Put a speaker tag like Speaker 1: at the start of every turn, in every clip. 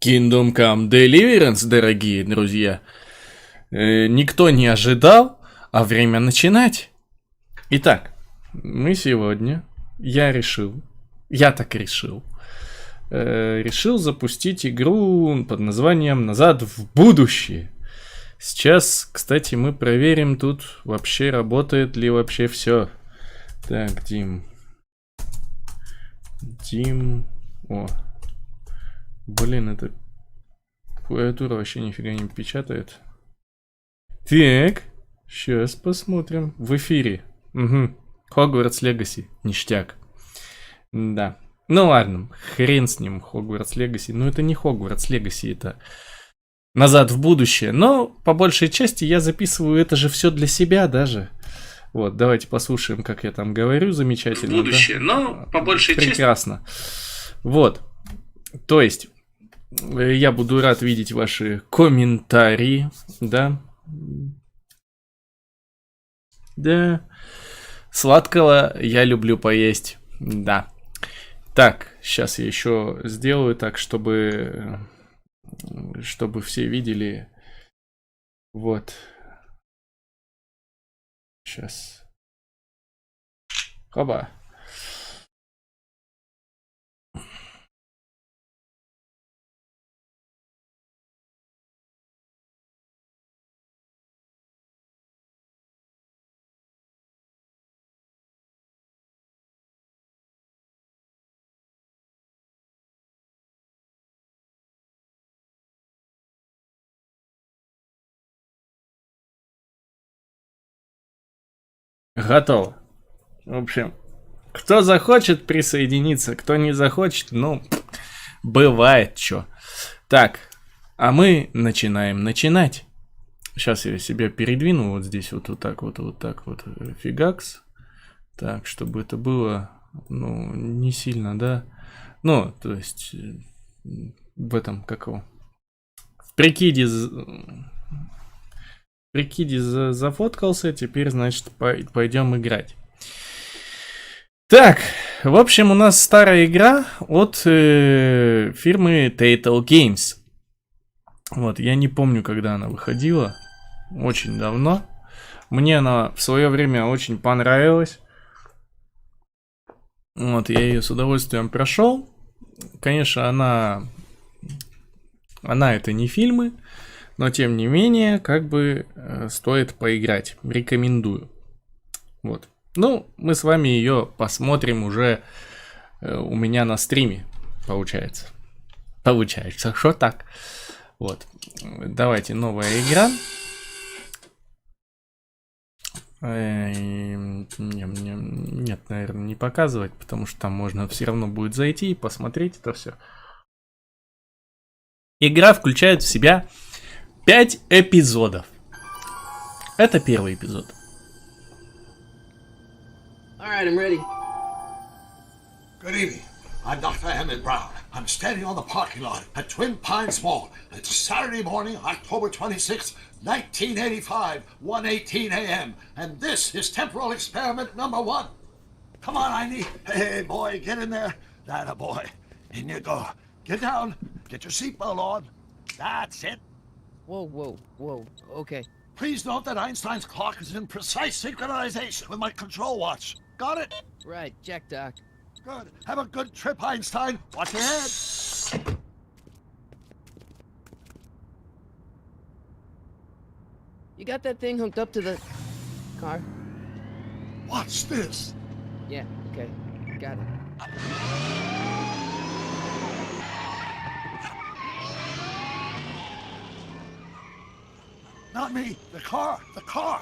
Speaker 1: Kingdom Come Deliverance, дорогие друзья. Никто не ожидал, а время начинать. Итак, мы сегодня, я так решил запустить игру под названием «Назад в будущее». Сейчас, кстати, мы проверим тут вообще, работает ли вообще все. Так, Дим. О. Блин, это клавиатура вообще нифига не печатает. Так, сейчас посмотрим. В эфире. Угу. Хогвартс Легаси. Ништяк. Да. Ну ладно, хрен с ним, Хогвартс Легаси. Ну это не Хогвартс Легаси, это «Назад в будущее». Но по большей части я записываю это же все для себя даже. Вот, давайте послушаем, как я там говорю замечательно.
Speaker 2: Будущее, да? Но по большей части...
Speaker 1: Прекрасно. Вот. То есть, я буду рад видеть ваши комментарии, да. Да. Сладкого я люблю поесть, да. Так, сейчас я еще сделаю так, чтобы все видели. Вот. Сейчас. Хоба. Готово. В общем, кто захочет присоединиться, кто не захочет, ну, бывает что. Так, а мы начинать. Сейчас я себя передвину вот здесь вот так вот, фигакс. Так, чтобы это было, ну, не сильно, да. Ну, то есть, в этом, как его, в прикиде зафоткался, теперь, значит, пойдем играть. Так, в общем, у нас старая игра от фирмы Telltale Games. Вот, я не помню, когда она выходила. Очень давно. Мне она в свое время очень понравилась. Вот, я ее с удовольствием прошел. Конечно, она это не фильмы, но тем не менее, как бы стоит поиграть. Рекомендую. Вот. Ну, мы с вами ее посмотрим уже у меня на стриме, получается. Получается, что так? Вот. Давайте, новая игра. Нет, наверное, не показывать, потому что там можно все равно будет зайти и посмотреть это все. Игра включает в себя 5 эпизодов. Это первый эпизод.
Speaker 3: All right, I'm ready.
Speaker 4: Good evening. I'm Dr. Emmett Brown. I'm standing on the parking lot at Twin Pines Mall. It's Saturday morning, October 26th, 1985, 1:18 a.m. And this is temporal experiment number 1. Come on, Heine. Hey, boy, get in there. That a boy. In you go. Get down. Get your seatbelt on. That's it.
Speaker 3: Whoa. Okay.
Speaker 4: Please note that Einstein's clock is in precise synchronization with my control watch. Got it?
Speaker 3: Right, check, Doc.
Speaker 4: Good. Have a good trip, Einstein. Watch your head.
Speaker 3: You got that thing hooked up to the car?
Speaker 4: Watch this.
Speaker 3: Yeah, okay. Got it.
Speaker 4: Not me. The car. The car.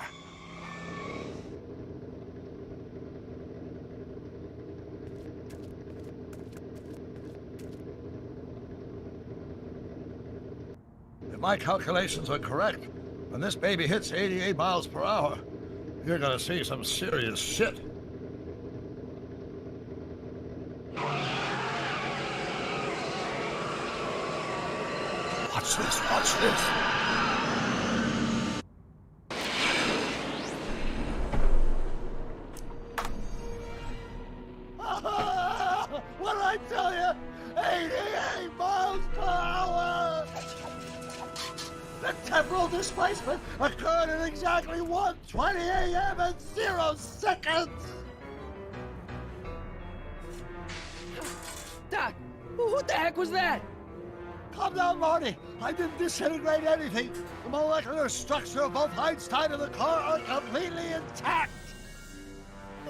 Speaker 4: If my calculations are correct, when this baby hits 88 miles per hour, you're gonna see some serious shit. Watch this, watch this. What did I tell you? 88 miles per hour! displacement occurred at exactly 1:20 a.m. and 0 seconds.
Speaker 3: Doc, what the heck was that?
Speaker 4: Calm down, Marty. I didn't disintegrate anything. The molecular structure of both Einstein and the car are completely intact.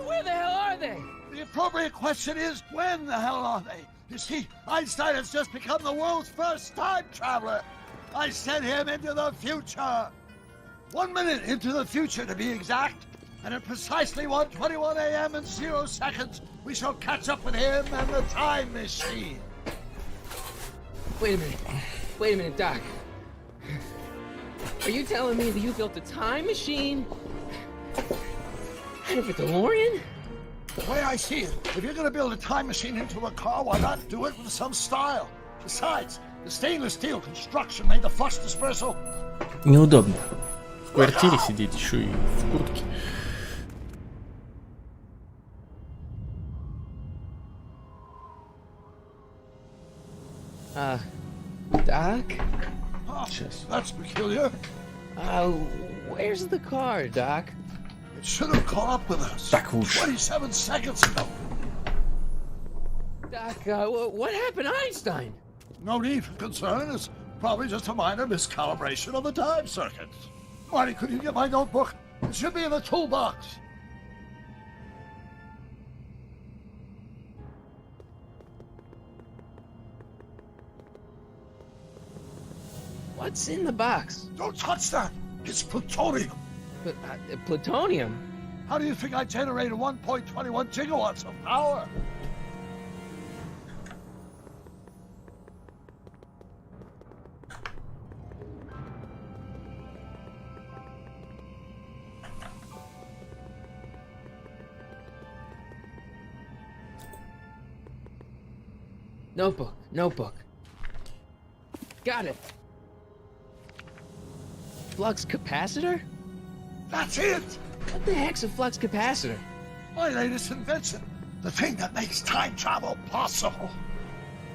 Speaker 3: Where the hell are they?
Speaker 4: The appropriate question is, when the hell are they? You see, Einstein has just become the world's first time traveler. I sent him into the future. 1 minute into the future, to be exact. And at precisely 1:21 a.m. and 0 seconds, we shall catch up with him and the time machine.
Speaker 3: Wait a minute, Doc. Are you telling me that you built a time machine out of a DeLorean?
Speaker 4: The way I see it, if you're going to build a time machine into a car, why not do it with some style? Besides, the stainless steel construction made the flux dispersal.
Speaker 1: Неудобно. В квартире сидеть еще и в куртке.
Speaker 3: Doc?
Speaker 4: Oh,
Speaker 1: Сейчас.
Speaker 4: that's peculiar.
Speaker 3: Where's the car, Doc?
Speaker 4: It should have caught up with us.
Speaker 1: Так уж.
Speaker 4: 27 seconds ago.
Speaker 3: Doc, what happened to Einstein?
Speaker 4: No need for concern. It's probably just a minor miscalibration of the time circuit. Marty, could you get my notebook? It should be in the toolbox.
Speaker 3: What's in the box?
Speaker 4: Don't touch that. It's plutonium.
Speaker 3: Plutonium?
Speaker 4: How do you think I generated 1.21 gigawatts of power?
Speaker 3: Notebook. Got it. Flux capacitor?
Speaker 4: That's it.
Speaker 3: What the heck's a flux capacitor?
Speaker 4: My latest invention. The thing that makes time travel possible.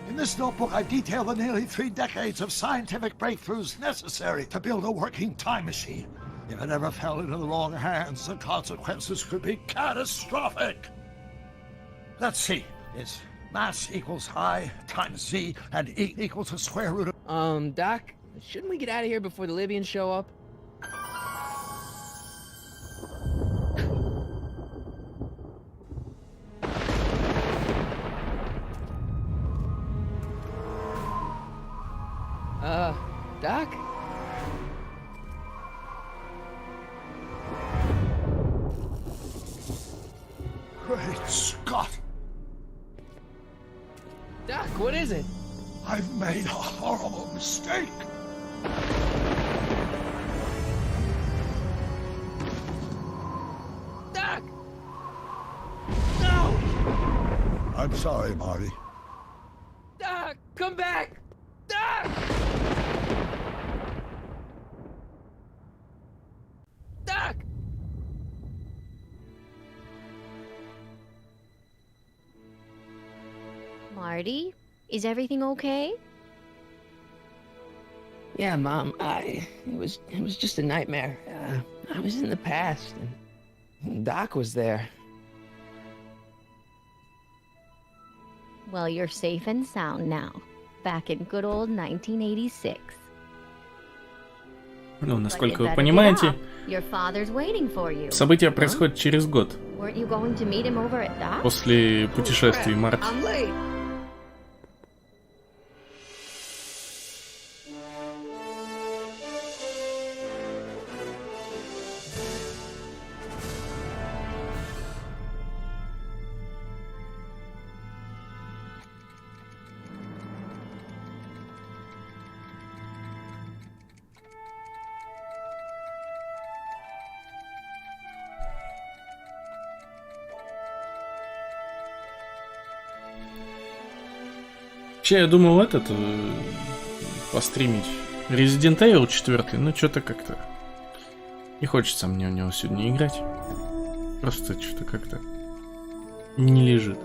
Speaker 4: In this notebook, I detail the nearly 3 decades of scientific breakthroughs necessary to build a working time machine. If it ever fell into the wrong hands, the consequences could be catastrophic. Let's see. It's mass equals I times Z, and E equals the square root of...
Speaker 3: Doc, shouldn't we get out of here before the Libyans show up? Doc?
Speaker 4: Great Scott!
Speaker 3: Doc, what is it?
Speaker 4: I've made a horrible mistake.
Speaker 3: Doc! No!
Speaker 4: I'm sorry, Marty.
Speaker 3: Doc, come back! Doc! Doc!
Speaker 5: Marty, is everything okay?
Speaker 3: Yeah, Mom, it was just a nightmare. I was in the past, and Doc was there.
Speaker 5: Well, you're safe and sound now. Back in good old 1986.
Speaker 1: Ну,
Speaker 5: But
Speaker 1: насколько
Speaker 5: you
Speaker 1: вы
Speaker 5: better get
Speaker 1: понимаете,
Speaker 5: up. Your father's waiting for you.
Speaker 1: события происходят через год
Speaker 5: Weren't you going to meet him over at Doc?
Speaker 1: после путешествий Марти.
Speaker 3: I'm late.
Speaker 1: Вообще, я думал постримить Resident Evil 4, но что-то как-то не хочется мне в него сегодня играть. Просто что-то как-то не лежит.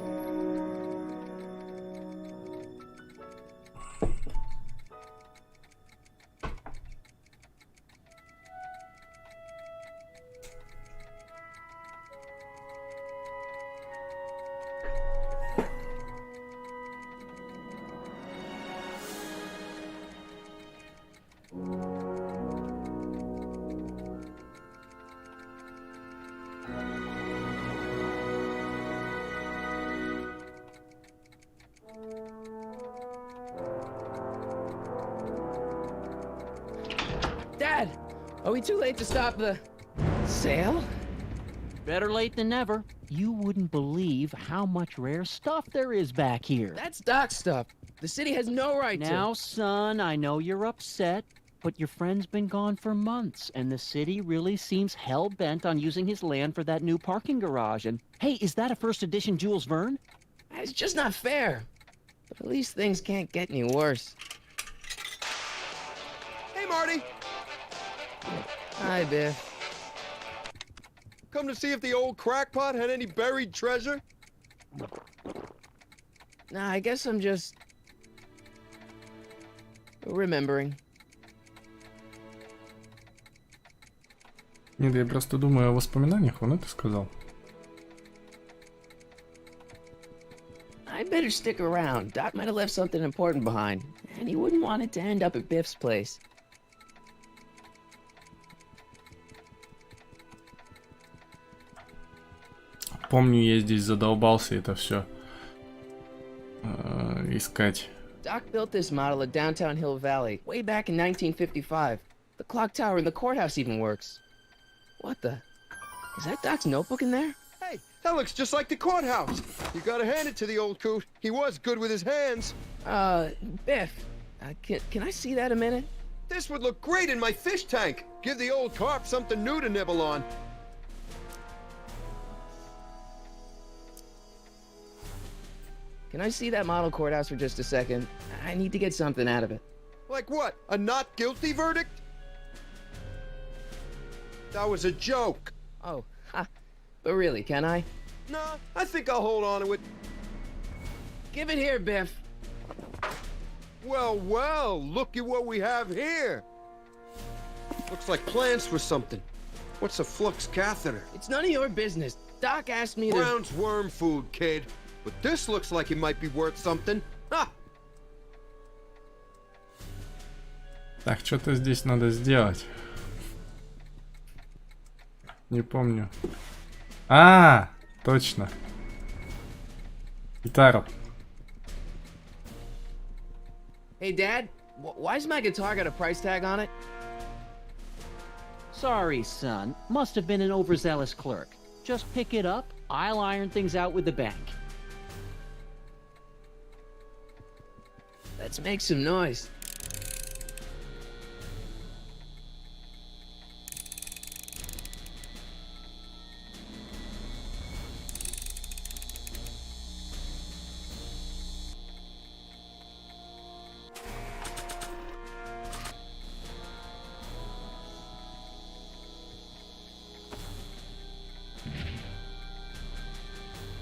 Speaker 3: Are we too late to stop the sale?
Speaker 6: Better late than never. You wouldn't believe how much rare stuff there is back here.
Speaker 3: That's Doc stuff. The city has no right
Speaker 6: Now,
Speaker 3: to.
Speaker 6: son, I know you're upset, but your friend's been gone for months, and the city really seems hell-bent on using his land for that new parking garage. And, hey, is that a first edition Jules Verne?
Speaker 3: It's just not fair. But at least things can't get any worse.
Speaker 7: Hey, Marty.
Speaker 3: Hi, Biff.
Speaker 7: Come to see if the old crackpot had any buried treasure?
Speaker 3: Nah, I guess I'm just... remembering.
Speaker 1: Нет, я просто думаю о воспоминаниях, он это сказал.
Speaker 3: I better stick around. Doc might have left something important behind, and he wouldn't want it to end up at Biff's place.
Speaker 1: Помню, я здесь задолбался это все искать.
Speaker 3: Doc built this model at downtown Hill Valley way back in 1955. The clock tower in the courthouse even works. What the? Is that Doc's notebook in there?
Speaker 7: Hey, that looks just like the courthouse. You gotta hand it to the old coot. He was good with his hands.
Speaker 3: Biff, can I see that a minute?
Speaker 7: This would look great in my fish tank. Give the old carp something new to nibble on.
Speaker 3: Can I see that model courthouse for just a second? I need to get something out of it.
Speaker 7: Like what? A not guilty verdict? That was a joke.
Speaker 3: Oh, ha. But really, can I?
Speaker 7: Nah, I think I'll hold on to it.
Speaker 3: Give it here, Biff.
Speaker 7: Well, well, look at what we have here. Looks like plans for something. What's a flux catheter?
Speaker 3: It's none of your business. Doc asked me to...
Speaker 7: Brown's worm food, kid. But this looks like it might be worth something. Ha!
Speaker 1: Так, что-то здесь надо сделать. Не помню. А, точно. Гитару.
Speaker 3: Hey, Dad, why's my guitar got a price tag on it?
Speaker 6: Sorry, son. Must have been an overzealous clerk. Just pick it up. I'll iron things out with the bank.
Speaker 3: Let's make some noise.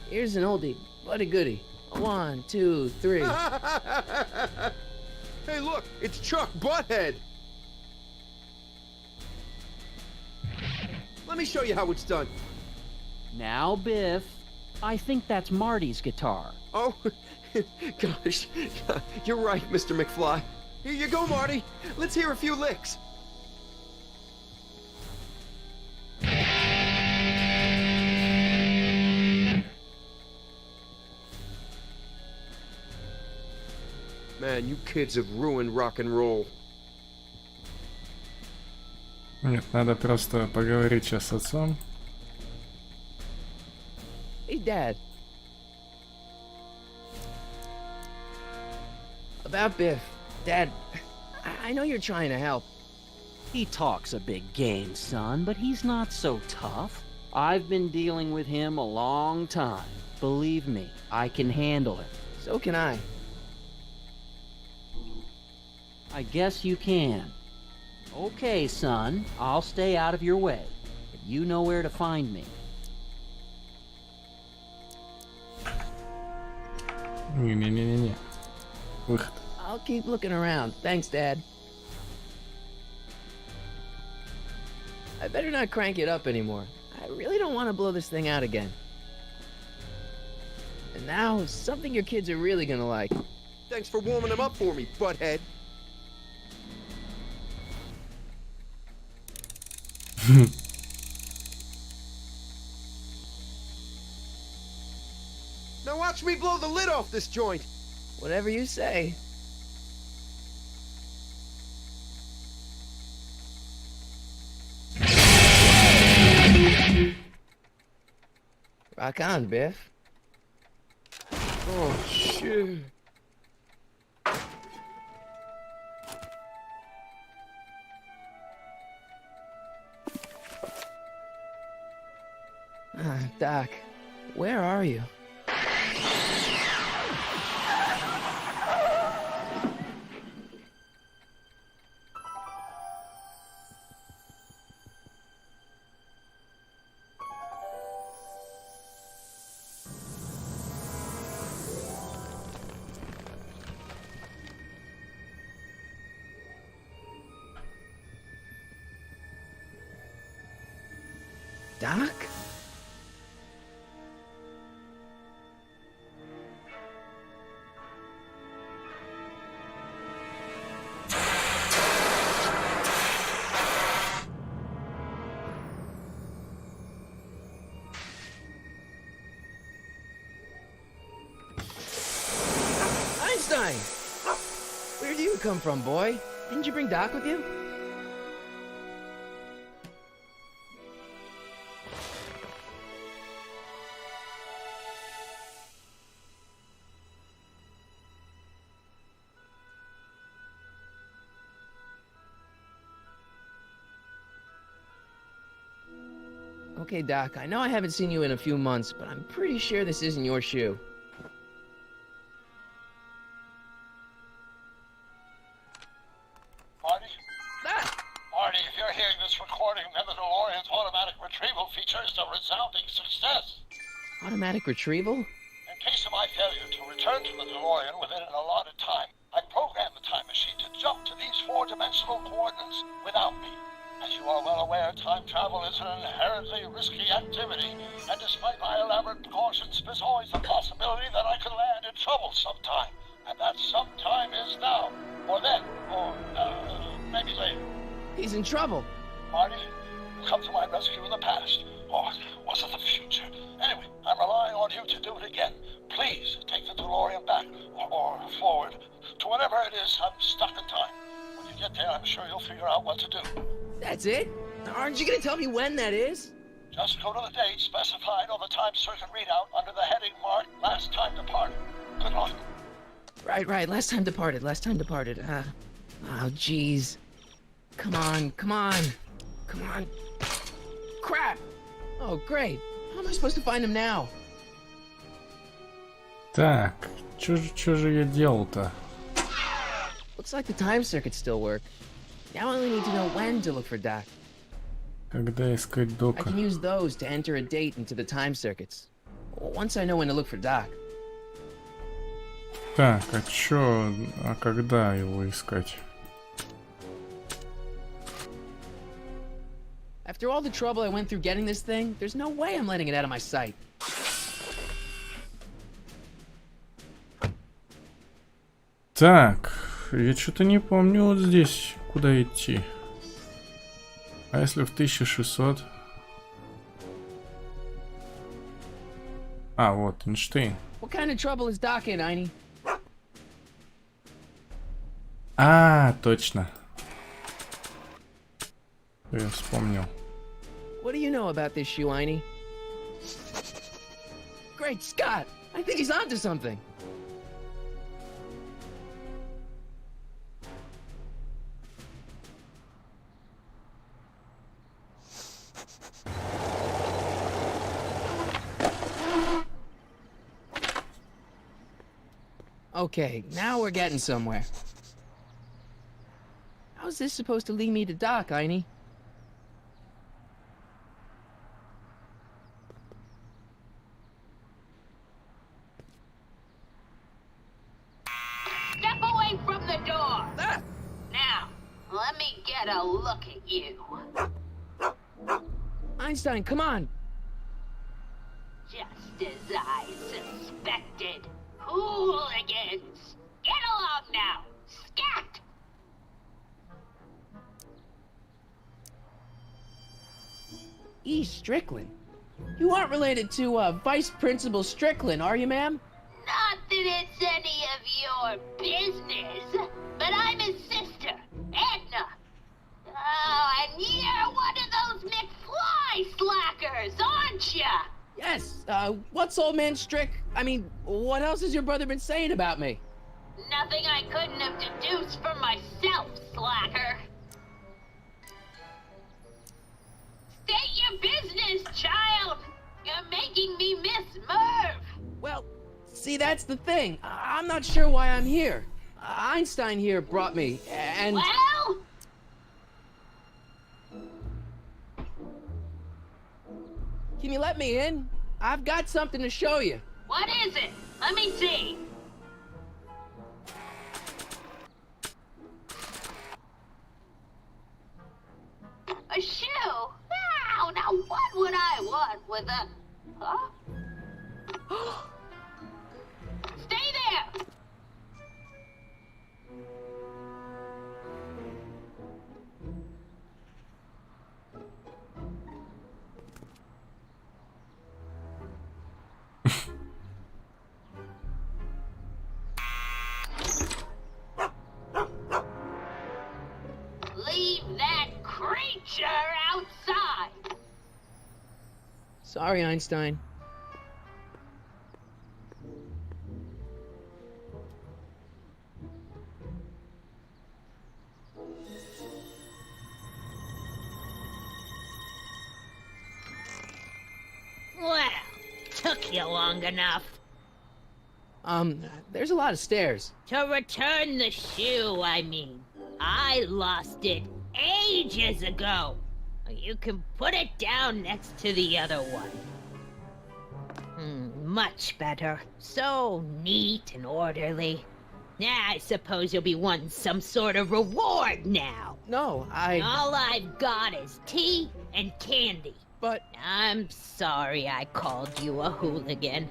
Speaker 3: Here's an oldie, but a goodie. 1, 2, 3.
Speaker 7: Hey, look, it's Chuck Butthead. Let me show you how it's done.
Speaker 6: Now, Biff, I think that's Marty's guitar.
Speaker 7: Oh, gosh, you're right, Mr. McFly. Here you go, Marty. Let's hear a few licks. Man, you kids have ruined rock and roll.
Speaker 1: Нет, надо просто поговорить сейчас с отцом.
Speaker 3: Hey, Dad. About Biff. Dad, I know you're trying to help.
Speaker 6: He talks a big game, son, but he's not so tough. I've been dealing with him a long time. Believe me, I can handle it.
Speaker 3: So can I.
Speaker 6: I guess you can. Okay, son, I'll stay out of your way. But you know where to find me.
Speaker 1: Не-не-не-не. Выход.
Speaker 3: I'll keep looking around. Thanks, Dad. I better not crank it up anymore. I really don't want to blow this thing out again. And now, something your kids are really gonna like.
Speaker 7: Thanks for warming them up for me, butthead. Now watch me blow the lid off this joint.
Speaker 3: Whatever you say. Rock on, Biff.
Speaker 7: Oh, shit.
Speaker 3: Doc, where are you? Doc? Einstein! Where do you come from, boy? Didn't you bring Doc with you? Okay, Doc, I know I haven't seen you in a few months, but I'm pretty sure this isn't your shoe.
Speaker 4: Marty?
Speaker 3: Ah!
Speaker 4: Marty, if you're hearing this recording, then the DeLorean's automatic retrieval feature is a resounding success.
Speaker 3: Automatic retrieval?
Speaker 4: In case of my failure to return to the DeLorean within an allotted time, I programmed the time machine to jump to these four-dimensional coordinates without me. As you are well aware, time travel is an inherently risky activity, and despite my elaborate precautions, there's always the possibility that I could land in trouble sometime. And that sometime is now, or then, or maybe later.
Speaker 3: He's in trouble.
Speaker 4: Marty, you come to my rescue in the past, or was it the future? Anyway, I'm relying on you to do it again. Please take the DeLorean back, or forward, to whatever it is I'm stuck in time. When you get there, I'm sure you'll figure out what to do.
Speaker 3: That's it? Aren't you gonna tell me when that is?
Speaker 4: Just go to the date specified on the time circuit readout under the heading marked Last Time Departed. Good luck.
Speaker 3: Right. Last time departed. Oh, jeez. Come on. Crap! Oh, great. How am I supposed to find him now?
Speaker 1: Так, чё же я делал-то?
Speaker 3: Looks like the time circuits still work. Now I only need to know when to look for Doc.
Speaker 1: Когда искать
Speaker 3: I
Speaker 1: Дока?
Speaker 3: can use those to enter a date into the time circuits. Once I know when to look for Doc.
Speaker 1: Так, а когда его искать?
Speaker 3: After all the trouble I went through getting this thing, there's no way I'm letting it out of my sight.
Speaker 1: Так, я что-то не помню вот здесь, куда идти. А если в 1600? А, вот, Эйнштейн.
Speaker 3: What kind of trouble is Doc in, Einie?
Speaker 1: А, точно. Я вспомнил.
Speaker 3: What do you know about this shoe, Einie? Great Scott! I think he's onto something. Okay, now we're getting somewhere. How's this supposed to lead me to Doc, Einie?
Speaker 8: Step away from the door!
Speaker 3: Ah!
Speaker 8: Now, let me get a look at you.
Speaker 3: Einstein, come on!
Speaker 8: Just as I suspected. Hooligans! Get along now! Scat!
Speaker 3: E. Strickland? You aren't related to, Vice Principal Strickland, are you, ma'am?
Speaker 8: Not that it's any of your business, but I'm his sister, Edna. Oh, and you're one of those McFly slackers, aren't ya?
Speaker 3: Yes, what's old man Strick? I mean, what else has your brother been saying about me?
Speaker 8: Nothing I couldn't have deduced from myself, slacker. State your business, child. You're making me miss Merv.
Speaker 3: Well, see, that's the thing. I'm not sure why I'm here. Einstein here brought me, and...
Speaker 8: Well?
Speaker 3: Can you let me in? I've got something to show you.
Speaker 8: What is it? Let me see. A shoe? Now what would I want with a... Huh? Stay there! Leave that creature outside!
Speaker 3: Sorry, Einstein.
Speaker 8: Well, took you long enough.
Speaker 3: There's a lot of stairs.
Speaker 8: To return the shoe, I mean. I lost it ages ago. You can put it down next to the other one. Much better. So neat and orderly. I suppose you'll be wanting some sort of reward now.
Speaker 3: No,
Speaker 8: All I've got is tea and candy.
Speaker 3: But...
Speaker 8: I'm sorry I called you a hooligan.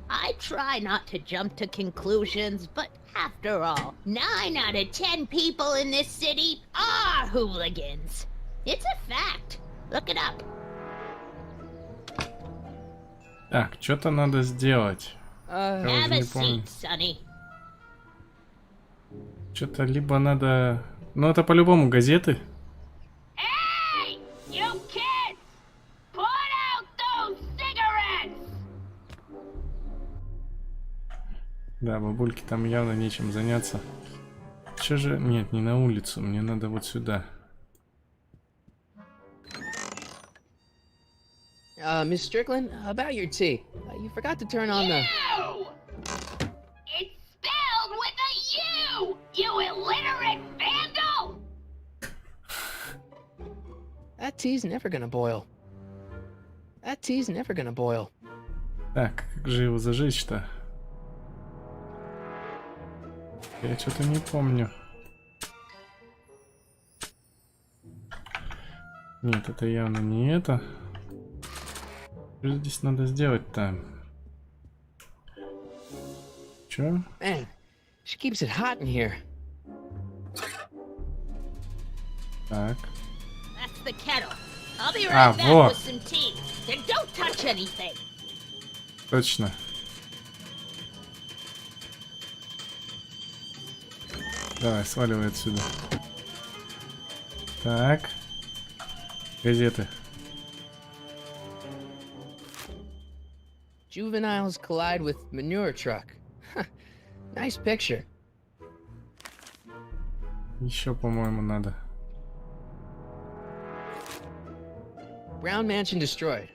Speaker 8: I try not to jump to conclusions, but after all, 9 out of 10 people in this city are hooligans. It's a fact. Look it up.
Speaker 1: Так, что-то надо сделать. Я уже
Speaker 8: Have a
Speaker 1: не помню.
Speaker 8: seat, Sonny.
Speaker 1: Что-то либо надо... Ну, это по-любому газеты.
Speaker 8: Hey! You kids! Put out those cigarettes!
Speaker 1: Да, бабульке там явно нечем заняться. Че же... Нет, не на улицу. Мне надо вот сюда.
Speaker 3: Miss Strickland, about your tea. You forgot to turn on the...
Speaker 8: You! It's spelled with a U! You illiterate vandal!
Speaker 3: That tea's never gonna boil. That tea's never gonna boil.
Speaker 1: Так, как же его зажечь-то? Я что-то не помню. Нет, это явно не это. Что здесь надо сделать-то? Чё?
Speaker 3: Man, she keeps it hot in here.
Speaker 1: Так.
Speaker 8: That's the kettle. I'll be
Speaker 1: Ah,
Speaker 8: right back
Speaker 1: вот.
Speaker 8: with some tea. Then don't touch anything.
Speaker 1: Точно. Давай, сваливай отсюда. Так. Газеты.
Speaker 3: Juveniles collide with manure truck. Nice picture.
Speaker 1: Еще, по-моему, надо.
Speaker 3: Brown Mansion destroyed.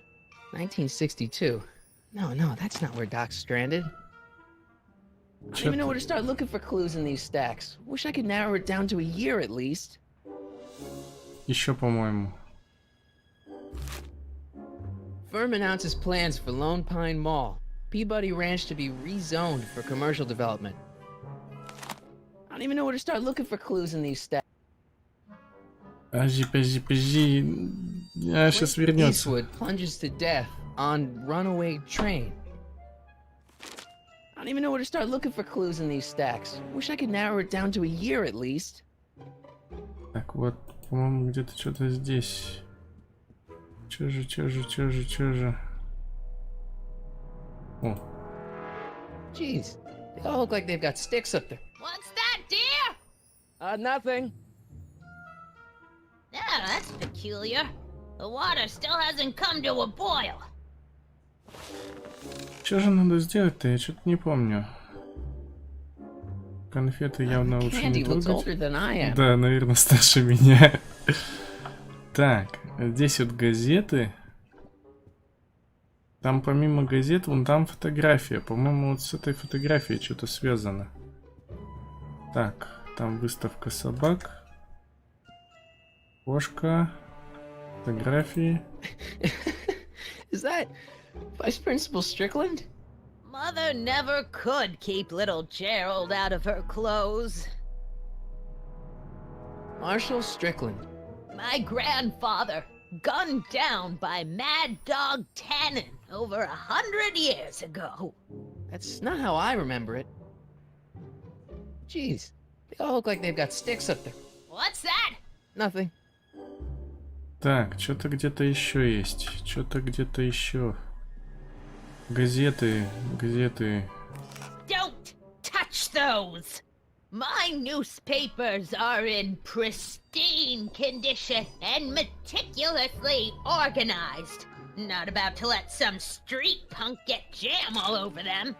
Speaker 3: 1962. No, that's not where Doc's stranded. I don't even know where to start looking for clues in these stacks. Wish I could narrow it down to a year at least.
Speaker 1: Еще, по-моему.
Speaker 3: Firm announces plans for Lone Pine Mall. Peabody Ranch to be rezoned for commercial development. I don't even know where to start looking for clues in these stacks.
Speaker 1: Подожди. Я сейчас вернется.
Speaker 3: Eastwood plunges to death on runaway train. I don't even know where to start looking for clues in these stacks. Wish I could narrow it down to a year at least.
Speaker 1: Так, вот, по-моему, где-то что-то здесь. Чё же? О,
Speaker 3: Jeez, they all look like they've got sticks up there.
Speaker 8: What's that, dear?
Speaker 3: Nothing.
Speaker 8: Yeah, that's peculiar. The water still hasn't come to a boil.
Speaker 1: Что же надо сделать-то? Я что-то не помню. Конфеты явно лучше не
Speaker 3: Candy looks
Speaker 1: трогать.
Speaker 3: older than I am.
Speaker 1: Да, наверное, старше меня. Так, здесь вот газеты. Там помимо газет, вон там фотография. По-моему, вот с этой фотографией что-то связано. Так, там выставка собак. Кошка. Фотографии.
Speaker 3: Is that Vice Principal Strickland?
Speaker 8: Mother never could keep little Gerald out of her clothes.
Speaker 3: Marshall Strickland.
Speaker 8: My grandfather, gunned down by Mad Dog Tannen over 100 years ago.
Speaker 3: That's not how I remember it. Jeez, they all look like they've got sticks up there.
Speaker 8: What's that?
Speaker 3: Nothing.
Speaker 1: Так, что-то где-то еще есть. Что-то где-то еще. Газеты, газеты.
Speaker 8: Don't touch those! My newspapers are in pristine condition and meticulously organized. Not about to let some street punk get jam all over them.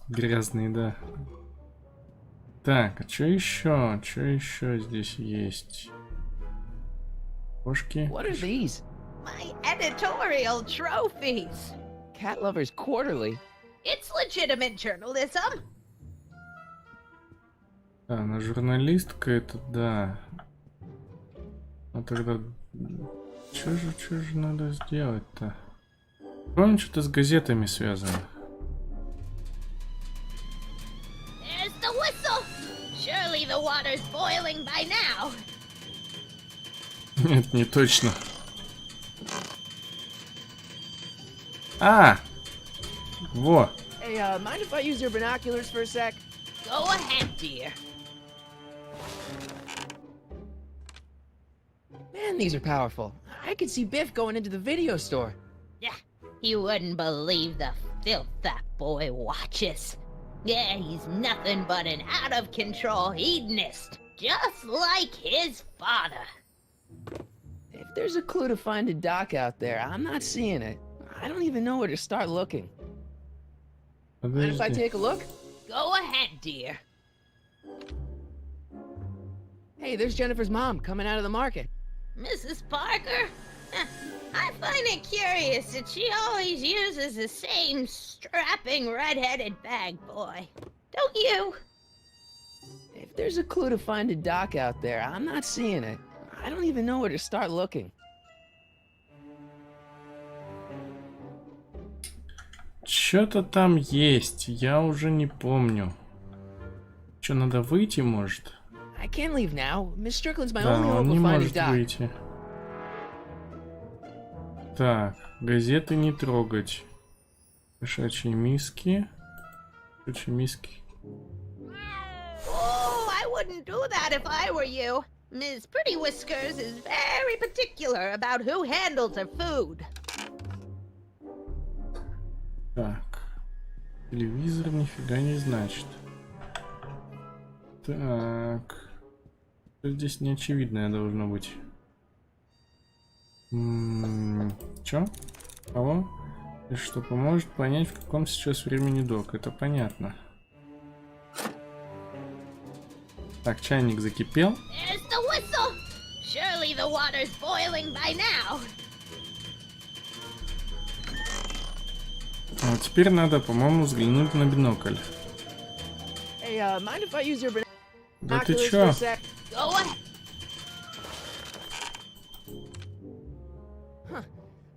Speaker 1: Грязные, да. Так, а что еще? Что еще здесь есть? Кошки.
Speaker 3: What are these?
Speaker 8: My editorial trophies.
Speaker 3: Cat Lovers Quarterly.
Speaker 8: It's legitimate journalism.
Speaker 1: Да, она журналистка, это да. А тогда... Что же надо сделать-то? По-моему, что-то с газетами связано.
Speaker 8: There's the whistle. Surely the water's boiling by now.
Speaker 1: Нет, не точно. А! Во!
Speaker 3: Hey, mind if I use your binoculars for a sec?
Speaker 8: Go ahead, dear.
Speaker 3: Man, these are powerful. I could see Biff going into the video store.
Speaker 8: Yeah, you wouldn't believe the filth that boy watches. Yeah, he's nothing but an out-of-control hedonist, just like his father.
Speaker 3: If there's a clue to find a dock out there, I'm not seeing it. I don't even know where to start looking. Mind if I
Speaker 1: Подожди.
Speaker 3: take a look?
Speaker 8: Go ahead, dear.
Speaker 3: Hey, there's Jennifer's mom coming out of the market.
Speaker 8: Mrs. Parker? I find it curious that she always uses the same strapping red-headed bag boy. Don't you?
Speaker 3: If there's a clue to find a dock out there, I'm not seeing it. I don't even know where to start looking.
Speaker 1: Что-то там есть, я уже не помню. Что, надо выйти, может?
Speaker 3: I can't leave now. Miss Strickland's my
Speaker 1: Да,
Speaker 3: only hope
Speaker 1: он не
Speaker 3: of finding
Speaker 1: может
Speaker 3: dock.
Speaker 1: выйти. Так, газеты не трогать. Кошачьи миски. Кошачьи миски.
Speaker 8: Oh, I wouldn't do that if I were you. Ms. Pretty Whiskers is very particular about who handles her food.
Speaker 1: Так. Телевизор нифига не значит. Так. Что здесь неочевидное должно быть? Чё? Кого? И что поможет понять, в каком сейчас времени док. Это понятно. Так, чайник закипел.
Speaker 8: There's the whistle. Surely the water's boiling by now.
Speaker 1: А теперь надо, по-моему, взглянуть на бинокль.
Speaker 3: Hey, mind if I use your
Speaker 1: Да ты
Speaker 3: binoculars for
Speaker 1: чё?
Speaker 3: a sec?
Speaker 8: Go ahead.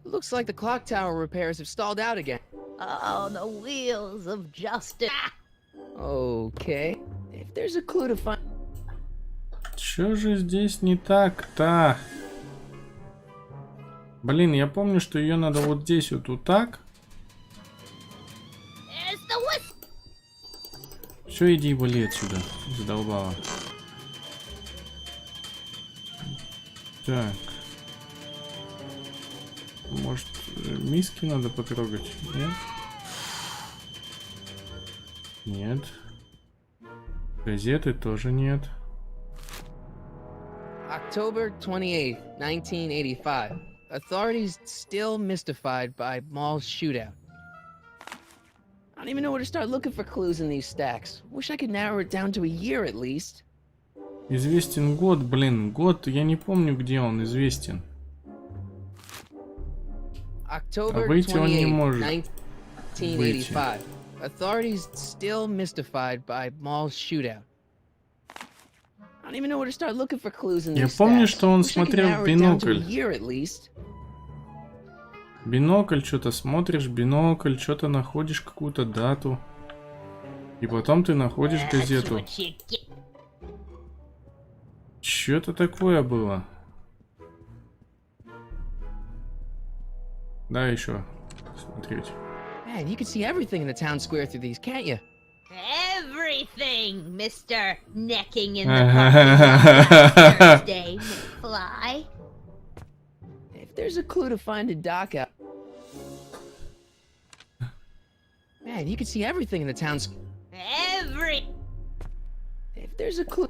Speaker 3: Looks like the clock tower repairs have stalled out again.
Speaker 8: Oh, the wheels of justice.
Speaker 3: Okay. If there's a clue to find...
Speaker 1: Чё же здесь не так-то? Блин, я помню, что ее надо вот здесь вот так.
Speaker 8: There's the whistle.
Speaker 1: Все, иди вали отсюда. Задолбала. Так. Может, миски надо потрогать? Нет? Нет. Газеты тоже нет.
Speaker 3: October 28th, 1985. Authorities still mystified by Maul's shootout. I don't even know where to start looking for clues in these stacks. Wish I could narrow it down to a year at least.
Speaker 1: Известен год, блин. Год, я не помню, где он известен.
Speaker 3: October
Speaker 1: выйти он не
Speaker 3: 28,
Speaker 1: может
Speaker 3: 1985. Authorities still mystified by Maul's shootout. I don't even know where to start looking for clues in
Speaker 1: Я
Speaker 3: these
Speaker 1: помню,
Speaker 3: stacks.
Speaker 1: что он
Speaker 3: Wish I could
Speaker 1: смотрел
Speaker 3: narrow it down to a
Speaker 1: бинокль.
Speaker 3: year at least.
Speaker 1: Бинокль, что-то смотришь, бинокль, что-то находишь, какую-то дату. И потом ты находишь
Speaker 8: That's
Speaker 1: газету.
Speaker 8: what you get.
Speaker 1: Что-то такое было. Да, еще смотреть.
Speaker 3: Man, you can see everything in the town square through these, can't you?
Speaker 8: Everything, Mr. Necking in the parking lot Thursday, McFly.
Speaker 3: If there's a clue to find a dock out... Man, you can see everything in the town square. If there's a clue...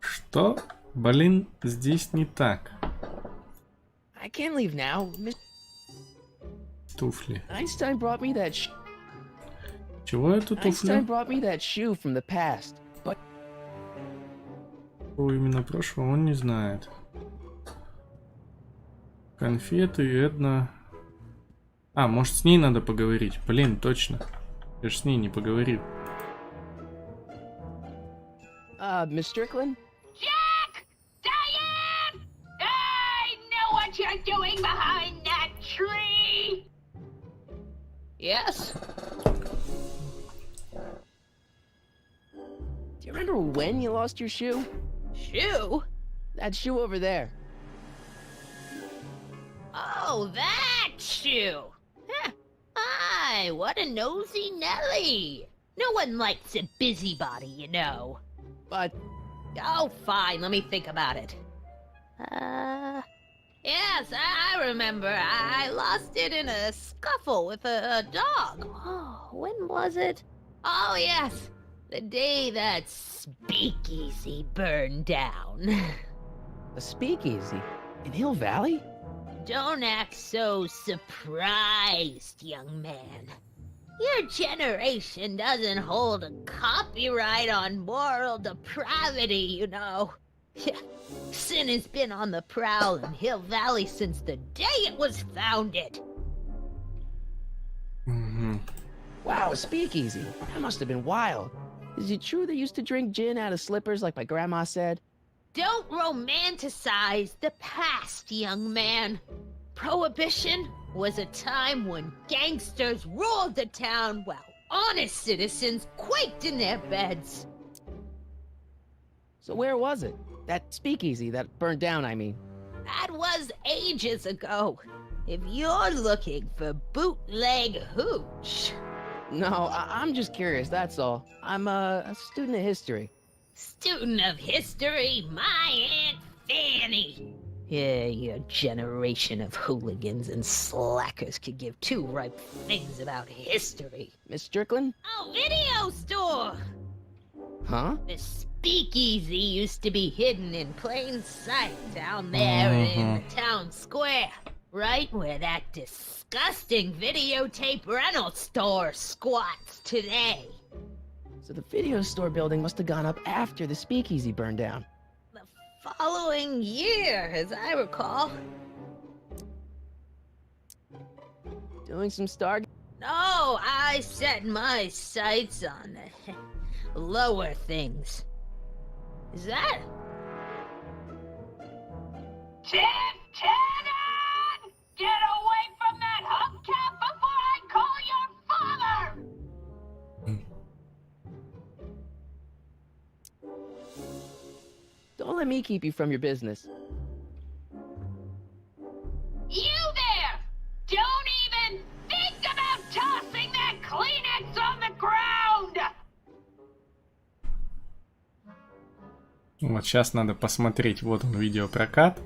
Speaker 1: Что, блин, здесь не так?
Speaker 3: I can't leave now. Miss
Speaker 1: Туфли.
Speaker 3: Einstein brought me that
Speaker 1: Чего это
Speaker 3: Einstein
Speaker 1: туфли?
Speaker 3: brought me that shoe from the past. But
Speaker 1: Какого именно прошлого он не знает. Конфеты, Эдна. А, может с ней надо поговорить? Блин, точно. Я ж с ней не поговорил.
Speaker 3: Miss Strickland?
Speaker 8: Jack! Diane! I know what you're doing behind that tree!
Speaker 3: Yes? Do you remember when you lost your shoe?
Speaker 8: Shoe?
Speaker 3: That shoe over there.
Speaker 8: Oh, that shoe! Huh. Aye, what a nosy Nelly! No one likes a busybody, you know.
Speaker 3: But
Speaker 8: Oh, fine, let me think about it. Yes, I remember. I lost it in a scuffle with a dog. Oh, when was it? Oh, yes, the day that speakeasy burned down.
Speaker 3: a speakeasy in Hill Valley?
Speaker 8: Don't act so surprised, young man. Your generation doesn't hold a copyright on moral depravity, you know. Sin has been on the prowl in Hill Valley since the day it was founded.
Speaker 3: Wow, a speakeasy. That must have been wild. Is it true they used to drink gin out of slippers like my grandma said?
Speaker 8: Don't romanticize the past, young man. Prohibition was a time when gangsters ruled the town while honest citizens quaked in their beds.
Speaker 3: So where was it? That speakeasy that burned down, I mean.
Speaker 8: That was ages ago. If you're looking for bootleg hooch.
Speaker 3: No, I'm just curious, that's all. I'm a student of history.
Speaker 8: Student of history, my Aunt Fanny. Yeah, your generation of hooligans and slackers could give two ripe things about history.
Speaker 3: Miss Strickland?
Speaker 8: Oh, video store!
Speaker 3: Huh?
Speaker 8: The speakeasy used to be hidden in plain sight down there in the town square. Right where that disgusting videotape rental store squats today.
Speaker 3: So the video store building must have gone up after the speakeasy burned down.
Speaker 8: The following year, as I recall.
Speaker 3: Doing some star...
Speaker 8: No, I set my sights on lower things. Is that? Tenant! Get away from that hubcap before I call your father!
Speaker 3: Don't let me keep you from your business.
Speaker 8: You there! Don't even think about tossing that Kleenex on the ground!
Speaker 1: Вот сейчас надо посмотреть. Вот он, видеопрокат.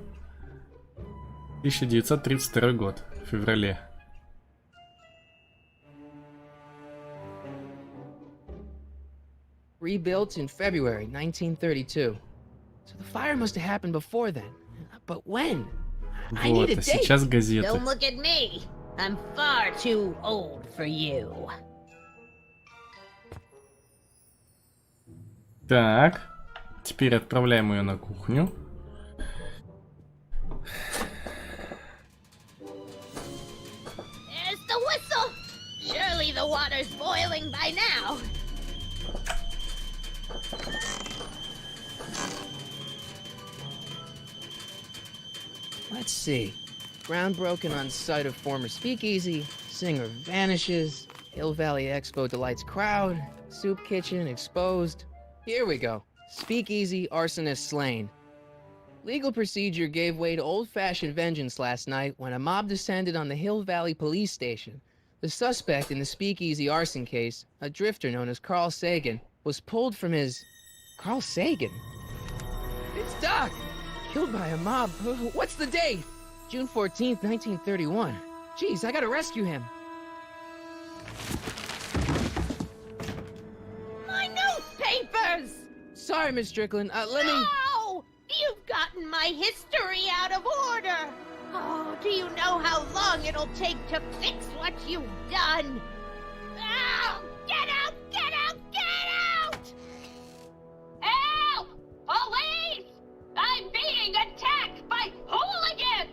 Speaker 1: 1932 год, в феврале.
Speaker 3: Rebuilt in February 1932. So the fire must have happened before then. But when? I need
Speaker 1: Вот,
Speaker 3: a
Speaker 1: а
Speaker 3: date.
Speaker 1: сейчас газеты.
Speaker 8: Don't look at me. I'm far too old for you.
Speaker 1: Так, теперь отправляем ее на кухню.
Speaker 8: There's the whistle. Surely the water's boiling by now.
Speaker 3: Let's see. Ground broken on site of former speakeasy. Singer vanishes. Hill Valley Expo delights crowd. Soup kitchen exposed. Here we go. Speakeasy arsonist slain. Legal procedure gave way to old-fashioned vengeance last night when a mob descended on the Hill Valley police station. The suspect in the speakeasy arson case, a drifter known as Carl Sagan, was pulled from his... Carl Sagan? It's Doc! Killed by a mob. What's the date? June 14th, 1931. Jeez, I gotta rescue him.
Speaker 8: My newspapers!
Speaker 3: Sorry, Miss Strickland. Let me...
Speaker 8: No! You've gotten my history out of order! Oh, do you know how long it'll take to fix what you've done? Oh, get out! Get out! Get out! Help! Police! I'm being attacked by hooligans!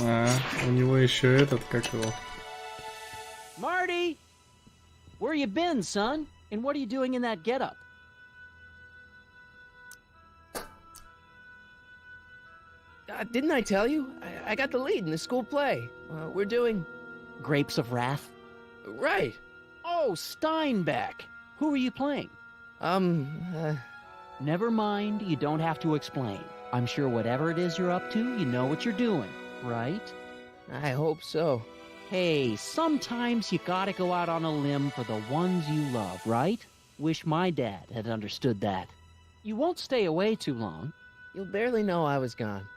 Speaker 1: А, у него еще этот, как его?
Speaker 6: Marty! Where you been, son? And what are you doing in that getup?
Speaker 3: Didn't I tell you? I got the lead in the school play. We're doing...
Speaker 6: Grapes of Wrath?
Speaker 3: Right.
Speaker 6: Oh, Steinbeck! Who are you playing? Never mind, you don't have to explain. I'm sure whatever it is you're up to, you know what you're doing, right?
Speaker 3: I hope so.
Speaker 6: Hey, sometimes you gotta go out on a limb for the ones you love, right? Wish my dad had understood that. You won't stay away too long.
Speaker 3: You'll barely know I was gone.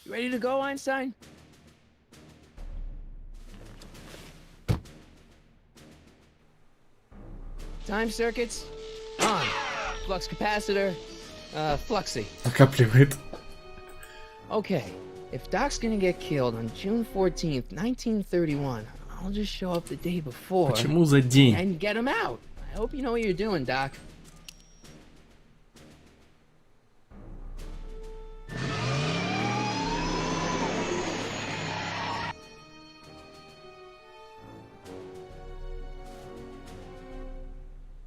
Speaker 3: You ready to go, Einstein? Time circuits? On. Flux capacitor? Fluxy.
Speaker 1: Накапливает.
Speaker 3: Okay, if Doc's gonna get killed on June 14th, 1931, I'll just show up the day before
Speaker 1: Почему за день?
Speaker 3: and get him out. I hope you know what you're doing, Doc.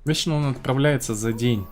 Speaker 1: Вечно он отправляется за день.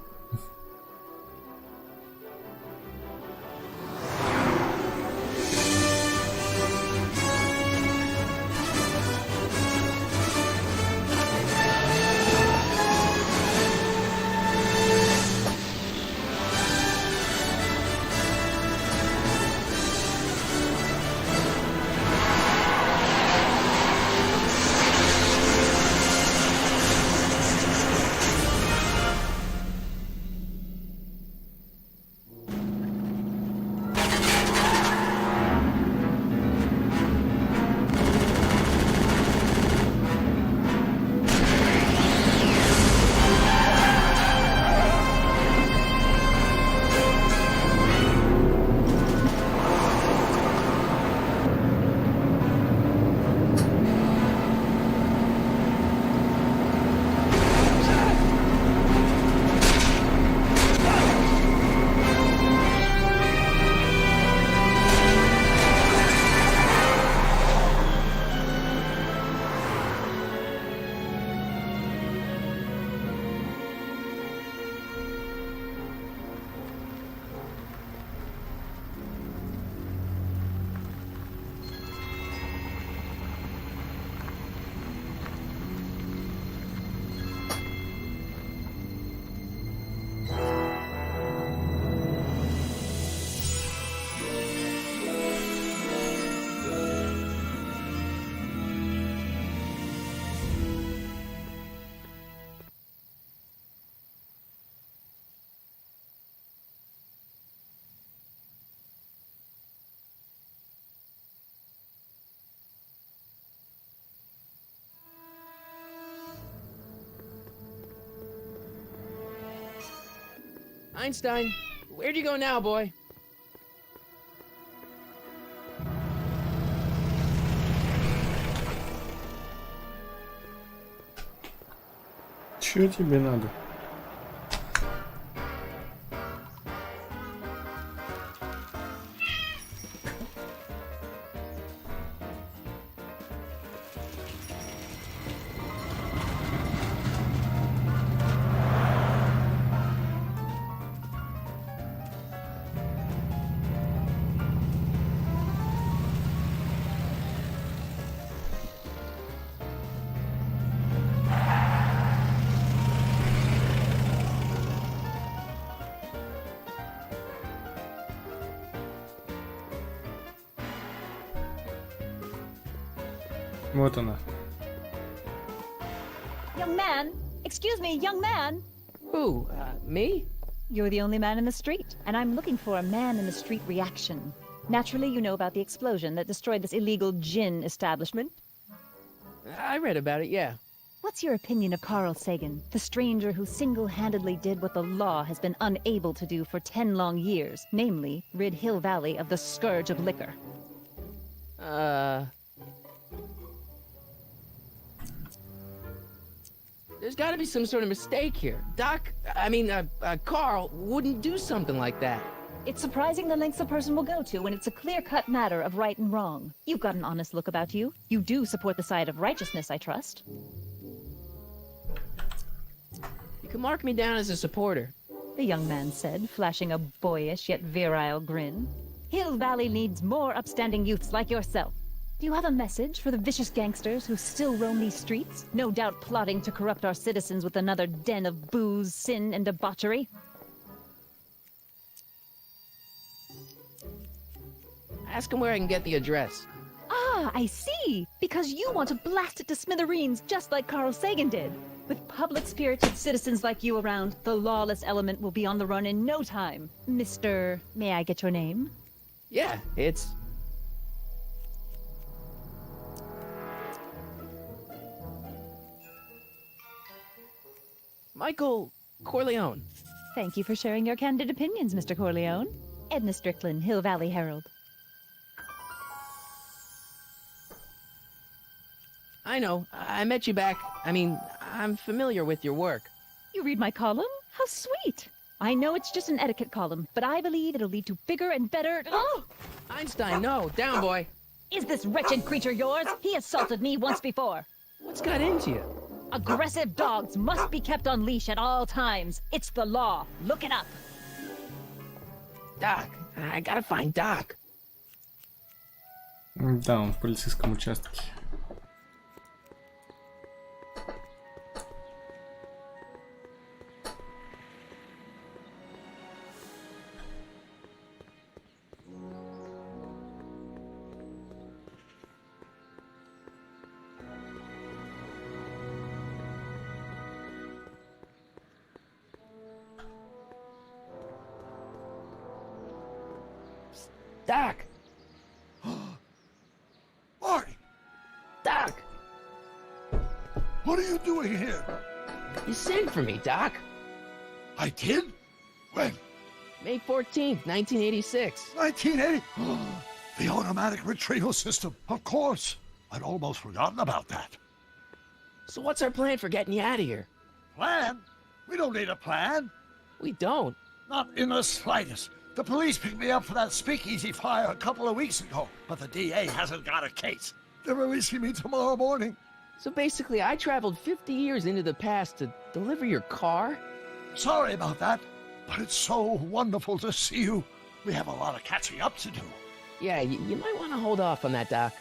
Speaker 3: Einstein, where'd you go now, boy?
Speaker 1: Чё тебе надо? Вот она.
Speaker 9: Young man! Excuse me, young man!
Speaker 3: Who, me?
Speaker 9: You're the only man in the street, and I'm looking for a man-in-the-street reaction. Naturally, you know about the explosion that destroyed this illegal gin establishment.
Speaker 3: I read about it, yeah.
Speaker 9: What's your opinion of Carl Sagan, the stranger who single-handedly did what the law has been unable to do for 10 long years, namely, rid Hill Valley of the scourge of liquor?
Speaker 3: There's gotta be some sort of mistake here. Carl wouldn't do something like that.
Speaker 9: It's surprising the lengths a person will go to when it's a clear-cut matter of right and wrong. You've got an honest look about you. You do support the side of righteousness, I trust.
Speaker 3: You can mark me down as a supporter.
Speaker 9: The young man said, flashing a boyish yet virile grin. Hill Valley needs more upstanding youths like yourself. Do you have a message for the vicious gangsters who still roam these streets, no doubt plotting to corrupt our citizens with another den of booze, sin, and debauchery?
Speaker 3: Ask him where I can get the address.
Speaker 9: Ah, I see! Because you want to blast it to smithereens just like Carl Sagan did. With public-spirited citizens like you around, the lawless element will be on the run in no time. Mr. May I get your name?
Speaker 3: Yeah, it's... Michael Corleone.
Speaker 9: Thank you for sharing your candid opinions, Mr. Corleone. Edna Strickland, Hill Valley Herald.
Speaker 3: I know. I met you back. I'm familiar with your work.
Speaker 9: You read my column? How sweet! I know it's just an etiquette column, but I believe it'll lead to bigger and better... Oh!
Speaker 3: Einstein, no. Down, boy.
Speaker 9: Is this wretched creature yours? He assaulted me once before.
Speaker 3: What's got into you?
Speaker 9: Aggressive dogs must be kept on leash at all times. It's the law. Look it up.
Speaker 3: Doc. I gotta find Doc.
Speaker 1: Да, он в полицейском участке.
Speaker 3: Doc!
Speaker 4: Marty,
Speaker 3: Doc!
Speaker 4: what are you doing here?
Speaker 3: You sent for me, Doc.
Speaker 4: I did? When?
Speaker 3: May 14th, 1986.
Speaker 4: 1980? The automatic retrieval system. Of course. I'd almost forgotten about that.
Speaker 3: So what's our plan for getting you out of here?
Speaker 4: Plan? We don't need a plan.
Speaker 3: We don't.
Speaker 4: Not in the slightest. The police picked me up for that speakeasy fire a couple of weeks ago, but the DA hasn't got a case. They're releasing me tomorrow morning.
Speaker 3: So basically, I traveled 50 years into the past to deliver your car?
Speaker 4: Sorry about that, but it's so wonderful to see you. We have a lot of catching up to do.
Speaker 3: Yeah, you might want to hold off on that, Doc.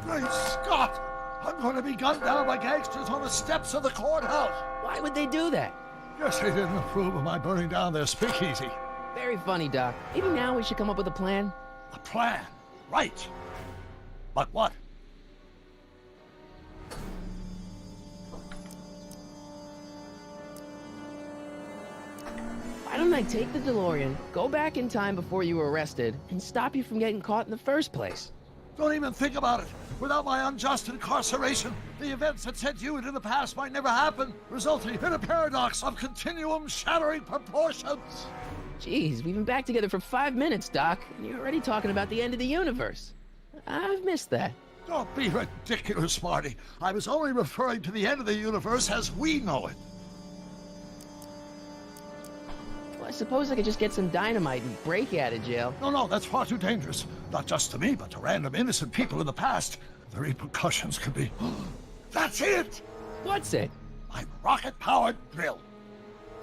Speaker 4: Great Scott! I'm going to be gunned down by gangsters on the steps of the courthouse.
Speaker 3: Why would they do that?
Speaker 4: Guess they didn't approve of my burning down their speakeasy.
Speaker 3: Very funny, Doc. Maybe now we should come up with a plan?
Speaker 4: A plan, right. But what?
Speaker 3: Why don't I take the DeLorean, go back in time before you were arrested, and stop you from getting caught in the first place?
Speaker 4: Don't even think about it. Without my unjust incarceration, the events that sent you into the past might never happen, resulting in a paradox of continuum shattering proportions.
Speaker 3: Jeez, we've been back together for 5 minutes, Doc, and you're already talking about the end of the universe. I've missed that.
Speaker 4: Don't be ridiculous, Marty. I was only referring to the end of the universe as we know it.
Speaker 3: Well, I suppose I could just get some dynamite and break out of jail.
Speaker 4: No, that's far too dangerous. Not just to me, but to random innocent people in the past. The repercussions could be... That's it!
Speaker 3: What's it?
Speaker 4: My rocket-powered drill.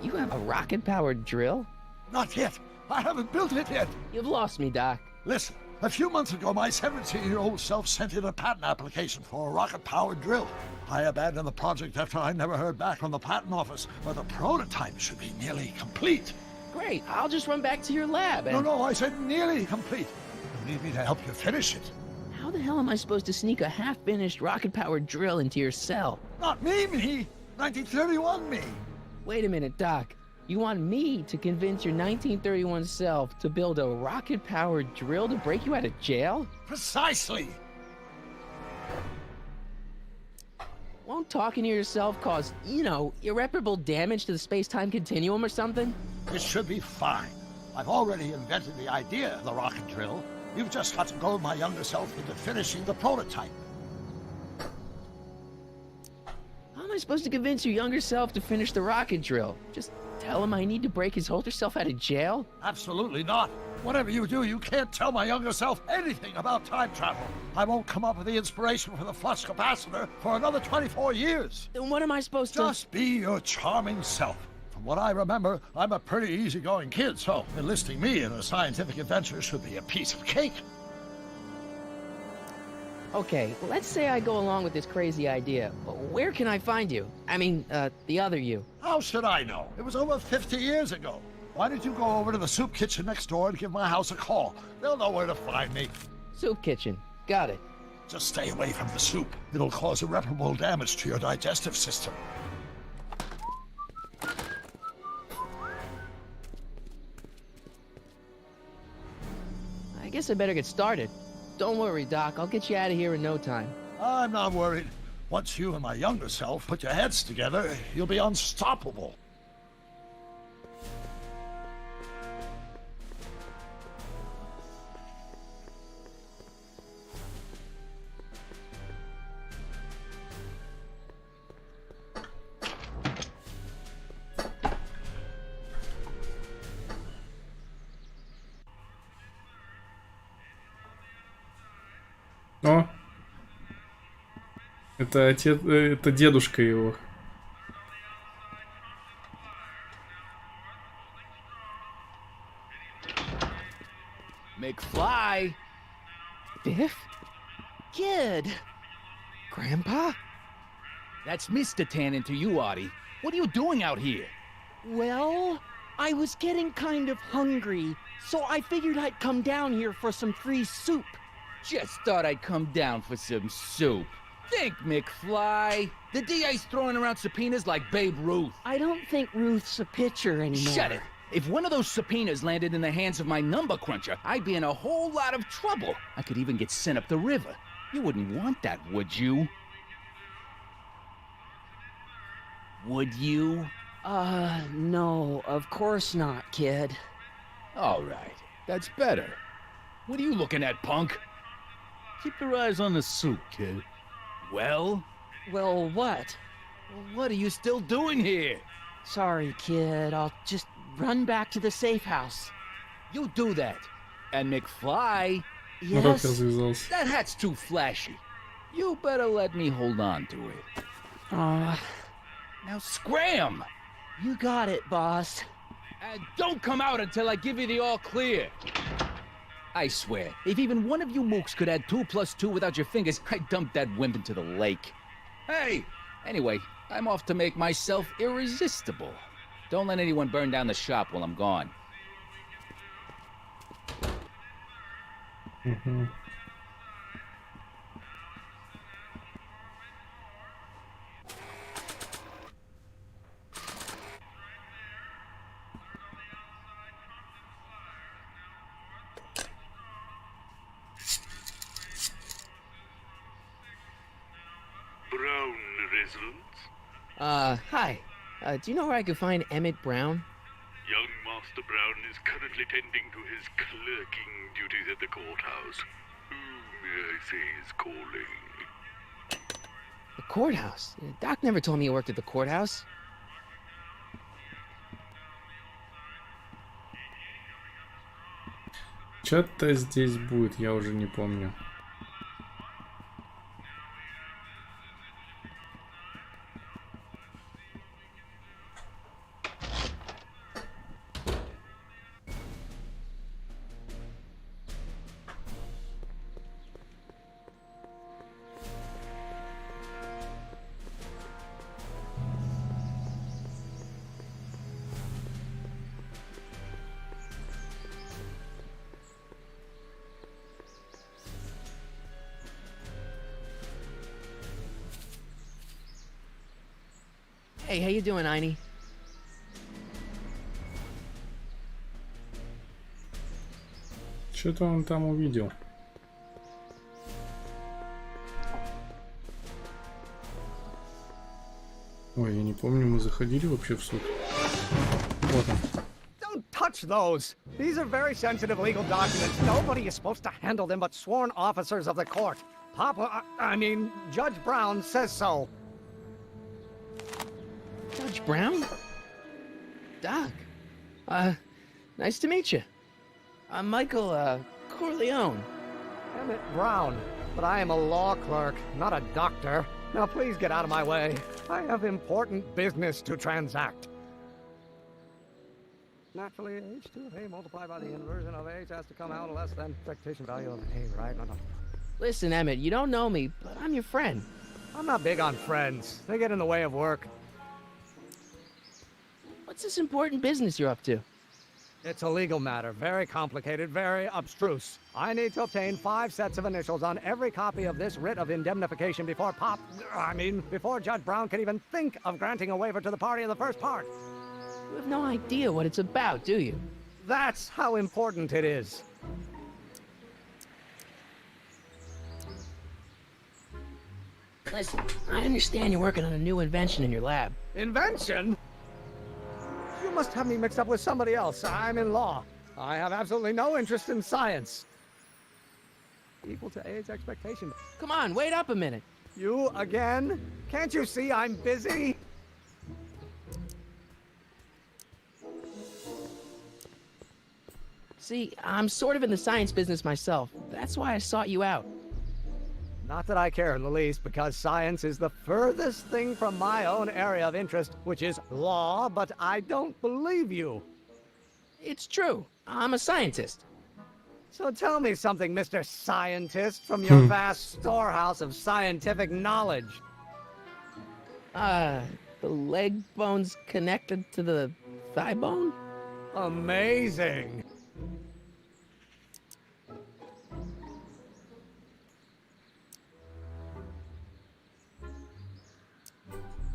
Speaker 3: You have a rocket-powered drill?
Speaker 4: Not yet. I haven't built it yet.
Speaker 3: You've lost me, Doc.
Speaker 4: Listen, a few months ago, my 17-year-old self sent in a patent application for a rocket-powered drill. I abandoned the project after I never heard back from the patent office, but the prototype should be nearly complete.
Speaker 3: Great, I'll just run back to your lab and...
Speaker 4: No, I said nearly complete. You need me to help you finish it.
Speaker 3: How the hell am I supposed to sneak a half-finished rocket-powered drill into your cell?
Speaker 4: Not me. 1931 me.
Speaker 3: Wait a minute, Doc. You want me to convince your 1931 self to build a rocket-powered drill to break you out of jail?
Speaker 4: Precisely.
Speaker 3: Won't talking to yourself cause, irreparable damage to the space-time continuum or something?
Speaker 4: It should be fine. I've already invented the idea of the rocket drill. You've just got to goad my younger self into finishing the prototype.
Speaker 3: How am I supposed to convince your younger self to finish the rocket drill? Just tell him I need to break his older self out of jail?
Speaker 4: Absolutely not. Whatever you do, you can't tell my younger self anything about time travel. I won't come up with the inspiration for the flux capacitor for another 24 years.
Speaker 3: Then what am I supposed to...
Speaker 4: Just be your charming self. From what I remember, I'm a pretty easygoing kid, so enlisting me in a scientific adventure should be a piece of cake.
Speaker 3: Okay, well, let's say I go along with this crazy idea. Where can I find you? I mean, the other you.
Speaker 4: How should I know? It was over 50 years ago. Why don't you go over to the soup kitchen next door and give my house a call? They'll know where to find me.
Speaker 3: Soup kitchen. Got it.
Speaker 4: Just stay away from the soup. It'll cause irreparable damage to your digestive system.
Speaker 3: I guess I better get started. Don't worry, Doc. I'll get you out of here in no time.
Speaker 4: I'm not worried. Once you and my younger self put your heads together, you'll be unstoppable.
Speaker 1: О! Это отец, это дедушка его.
Speaker 10: McFly!
Speaker 3: Biff?
Speaker 6: Kid!
Speaker 3: Grandpa?
Speaker 10: That's Mr. Tannen to you, Artie. What are you doing out here?
Speaker 6: Well, I was getting kind of hungry, so I figured I'd come down here for some free soup.
Speaker 10: Just thought I'd come down for some soup. Think, McFly. The DA's throwing around subpoenas like Babe Ruth.
Speaker 6: I don't think Ruth's a pitcher anymore.
Speaker 10: Shut it. If one of those subpoenas landed in the hands of my number cruncher, I'd be in a whole lot of trouble. I could even get sent up the river. You wouldn't want that, would you? Would you?
Speaker 6: No, of course not, kid.
Speaker 10: All right. That's better. What are you looking at, punk? Keep your eyes on the soup, kid. Well,
Speaker 6: Well, what?
Speaker 10: what are you still doing here?
Speaker 6: Sorry, kid. I'll just run back to the safe house.
Speaker 10: You do that. And McFly,
Speaker 1: Урок
Speaker 6: Yes?
Speaker 1: развязался.
Speaker 10: that hat's too flashy. You better let me hold on to it. Now scram!
Speaker 6: You got it, boss.
Speaker 10: And don't come out until I give you the all clear. I swear, if even one of you mooks could add 2 + 2 without your fingers, I'd dump that wimp into the lake. Hey! Anyway, I'm off to make myself irresistible. Don't let anyone burn down the shop while I'm gone.
Speaker 11: Brown residence?
Speaker 3: Hi. Do you know where I could find Emmett Brown?
Speaker 11: Young Master Brown is currently tending to his clerking duties at the courthouse. Who may I say is calling?
Speaker 3: The courthouse? Doc never told me he worked at the courthouse.
Speaker 1: Что-то здесь будет, я уже не помню.
Speaker 3: Hey, how you doing, Einie?
Speaker 1: Что-то он там увидел. Ой, я не помню, мы заходили вообще в суд. Вот он.
Speaker 12: Don't touch those! These are very sensitive legal documents. Nobody is supposed to handle them but sworn officers of the court. Judge Brown says so.
Speaker 3: Judge Brown? Doc. Nice to meet you. I'm Michael, Corleone.
Speaker 12: Emmett Brown. But I am a law clerk, not a doctor. Now please get out of my way. I have important business to transact. Naturally, h2 of A multiplied by the inversion of H has to come out less than expectation value of A, right? No.
Speaker 3: Listen, Emmett, you don't know me, but I'm your friend.
Speaker 12: I'm not big on friends. They get in the way of work.
Speaker 3: What's this important business you're up to?
Speaker 12: It's a legal matter, very complicated, very abstruse. I need to obtain 5 sets of initials on every copy of this writ of indemnification before before Judge Brown can even think of granting a waiver to the party in the first part.
Speaker 3: You have no idea what it's about, do you?
Speaker 12: That's how important it is.
Speaker 3: Listen, I understand you're working on a new invention in your lab.
Speaker 12: Invention? You must have me mixed up with somebody else. I'm in law. I have absolutely no interest in science. Equal to age expectation.
Speaker 3: Come on, wait up a minute.
Speaker 12: You again? Can't you see I'm busy?
Speaker 3: See, I'm sort of in the science business myself. That's why I sought you out.
Speaker 12: Not that I care in the least, because science is the furthest thing from my own area of interest, which is law, but I don't believe you.
Speaker 3: It's true. I'm a scientist.
Speaker 12: So tell me something, Mr. Scientist, from your vast storehouse of scientific knowledge.
Speaker 3: The leg bone's connected to the thigh bone?
Speaker 12: Amazing.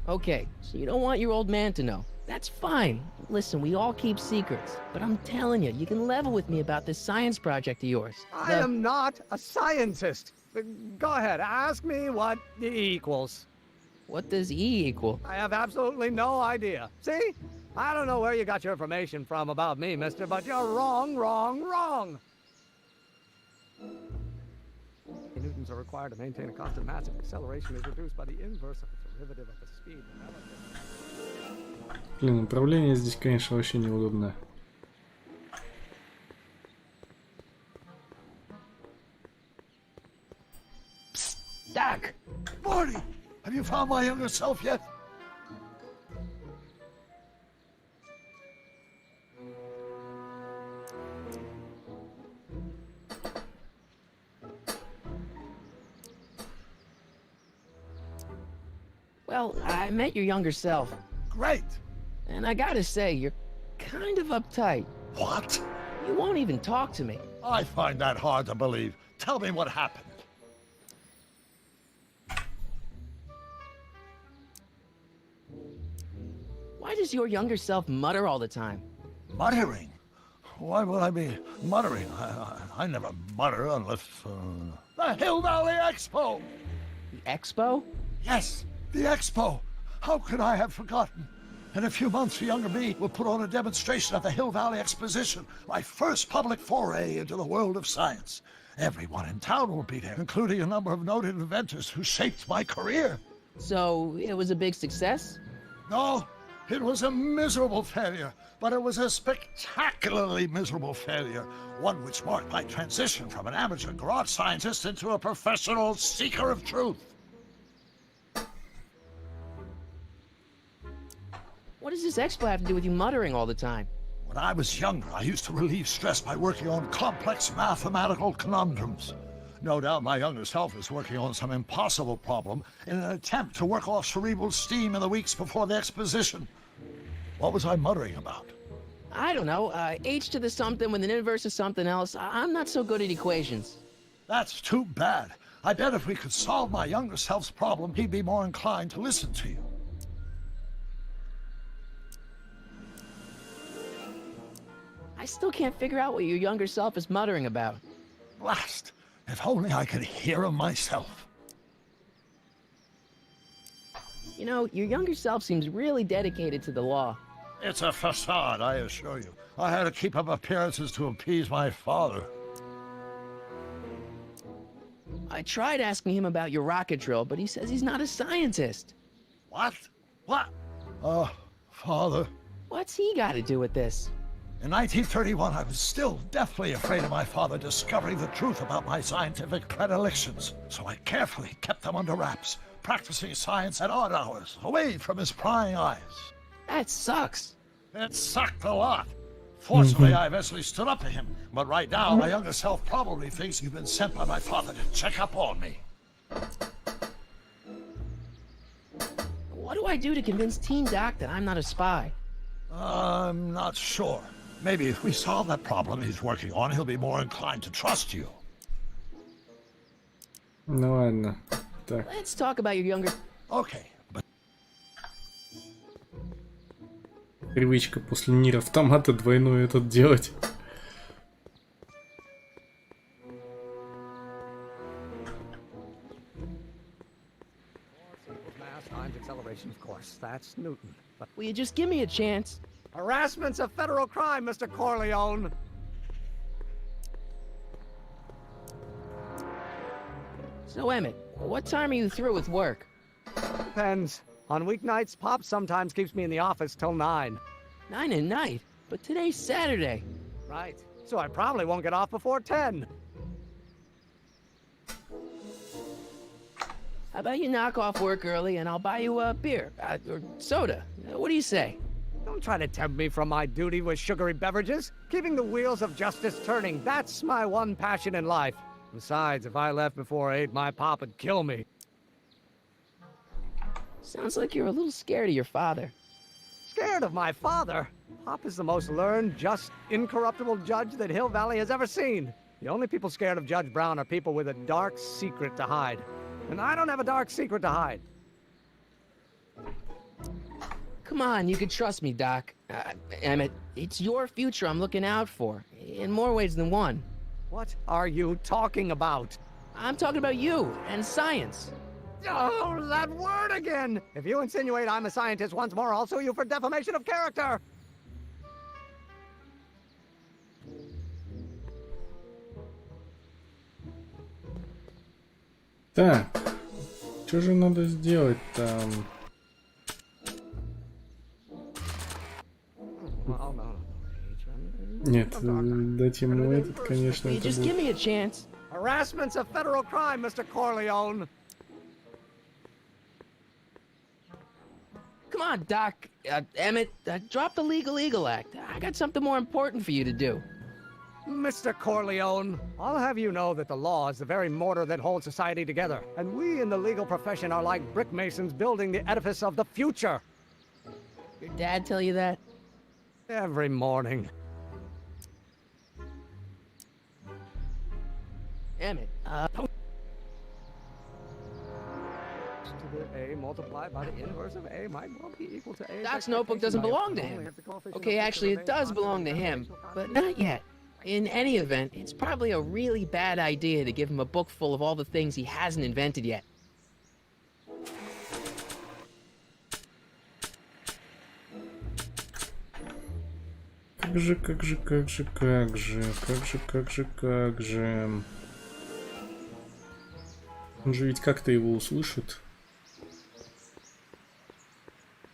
Speaker 3: Okay, so you don't want your old man to know. That's fine. Listen, we all keep secrets. But I'm telling you, you can level with me about this science project of yours.
Speaker 12: I am not a scientist. Go ahead, ask me what E equals.
Speaker 3: What does E equal?
Speaker 12: I have absolutely no idea. See? I don't know where you got your information from about me, mister, but you're wrong, wrong, wrong. Newtons are required to maintain a constant mass. Acceleration is reduced by the inverse of the derivative of the speed.
Speaker 1: Блин, управление здесь, конечно, вообще неудобно.
Speaker 3: Psst, Doc!
Speaker 4: Marty, have you found my younger self yet?
Speaker 3: Well, I met your younger self.
Speaker 4: Great.
Speaker 3: And I gotta say, you're kind of uptight.
Speaker 4: What?
Speaker 3: You won't even talk to me.
Speaker 4: I find that hard to believe. Tell me what happened.
Speaker 3: Why does your younger self mutter all the time?
Speaker 4: Muttering? Why would I be muttering? I never mutter unless... the Hill Valley Expo!
Speaker 3: The Expo?
Speaker 4: Yes, the expo. How could I have forgotten? In a few months, a younger me will put on a demonstration at the Hill Valley Exposition, my first public foray into the world of science. Everyone in town will be there, including a number of noted inventors who shaped my career.
Speaker 3: So, it was a big success?
Speaker 4: No, it was a miserable failure, but it was a spectacularly miserable failure, one which marked my transition from an amateur garage scientist into a professional seeker of truth.
Speaker 3: What does this expo have to do with you muttering all the time?
Speaker 4: When I was younger, I used to relieve stress by working on complex mathematical conundrums. No doubt my younger self is working on some impossible problem in an attempt to work off cerebral steam in the weeks before the exposition. What was I muttering about?
Speaker 3: I don't know, h to the something with an inverse of something else. I'm not so good at equations.
Speaker 4: That's too bad. I bet if we could solve my younger self's problem, he'd be more inclined to listen to you.
Speaker 3: I still can't figure out what your younger self is muttering about.
Speaker 4: Blast! If only I could hear him myself.
Speaker 3: You know, your younger self seems really dedicated to the law.
Speaker 4: It's a facade, I assure you. I had to keep up appearances to appease my father.
Speaker 3: I tried asking him about your rocket drill, but he says he's not a scientist.
Speaker 4: What? What? Father.
Speaker 3: What's he got to do with this?
Speaker 4: In 1931, I was still deathly afraid of my father discovering the truth about my scientific predilections, so I carefully kept them under wraps, practicing science at odd hours, away from his prying eyes.
Speaker 3: That sucks.
Speaker 4: It sucked a lot. Fortunately, I eventually stood up to him, but right now, my younger self probably thinks you've been sent by my father to check up on me.
Speaker 3: What do I do to convince Teen Doc that I'm not a spy?
Speaker 4: I'm not sure. Maybe if we solve that problem he's working on, he'll be more inclined to trust you.
Speaker 1: Ну ладно. Так.
Speaker 3: Let's talk about your younger...
Speaker 4: Okay, but...
Speaker 1: Привычка после Нир Автомата двойную этот делать.
Speaker 12: Mass times acceleration, of course. That's Newton. But
Speaker 3: will you just give me a chance?
Speaker 12: Harassment's a federal crime, Mr. Corleone.
Speaker 3: So, Emmett, what time are you through with work?
Speaker 12: Depends. On weeknights, Pop sometimes keeps me in the office till 9.
Speaker 3: 9 at night? But today's Saturday.
Speaker 12: Right. So I probably won't get off before 10.
Speaker 3: How about you knock off work early and I'll buy you a beer, or soda. What do you say?
Speaker 12: Don't try to tempt me from my duty with sugary beverages. Keeping the wheels of justice turning, that's my one passion in life. Besides, if I left before 8, my pop would kill me.
Speaker 3: Sounds like you're a little scared of your father.
Speaker 12: Scared of my father? Pop is the most learned, just, incorruptible judge that Hill Valley has ever seen. The only people scared of Judge Brown are people with a dark secret to hide. And I don't have a dark secret to hide.
Speaker 3: Come on, you can trust me, Doc. Emmett, it's your future I'm looking out for, in more ways than one.
Speaker 12: What are you talking about?
Speaker 3: I'm talking about you and science.
Speaker 12: Oh, that word again! If you insinuate I'm a scientist once more, I'll sue you for defamation of character!
Speaker 1: Так, что же надо сделать там? Нет, дать ему этот, конечно, это
Speaker 3: Just give me a chance.
Speaker 12: Harassment's a federal crime, Mr. Corleone.
Speaker 3: Come on, Doc. Emmett, drop the Legal Eagle Act. I got something more important for you to do.
Speaker 12: Mr. Corleone, I'll have you know that the law is the very mortar that holds society together, and we in the legal profession are like brick masons building the edifice of the future.
Speaker 3: Your dad tell you that?
Speaker 12: Every morning.
Speaker 3: Emmett,
Speaker 12: to the A multiplied by the inverse of A might well be equal to A.
Speaker 3: Doc's notebook doesn't belong to him. Okay, actually, it does belong to him, but not yet. In any event, it's probably a really bad idea to give him a book full of all the things he hasn't invented yet.
Speaker 1: Как же, как же, как же, как же, как же, как же, как же. Он же ведь как-то его услышит.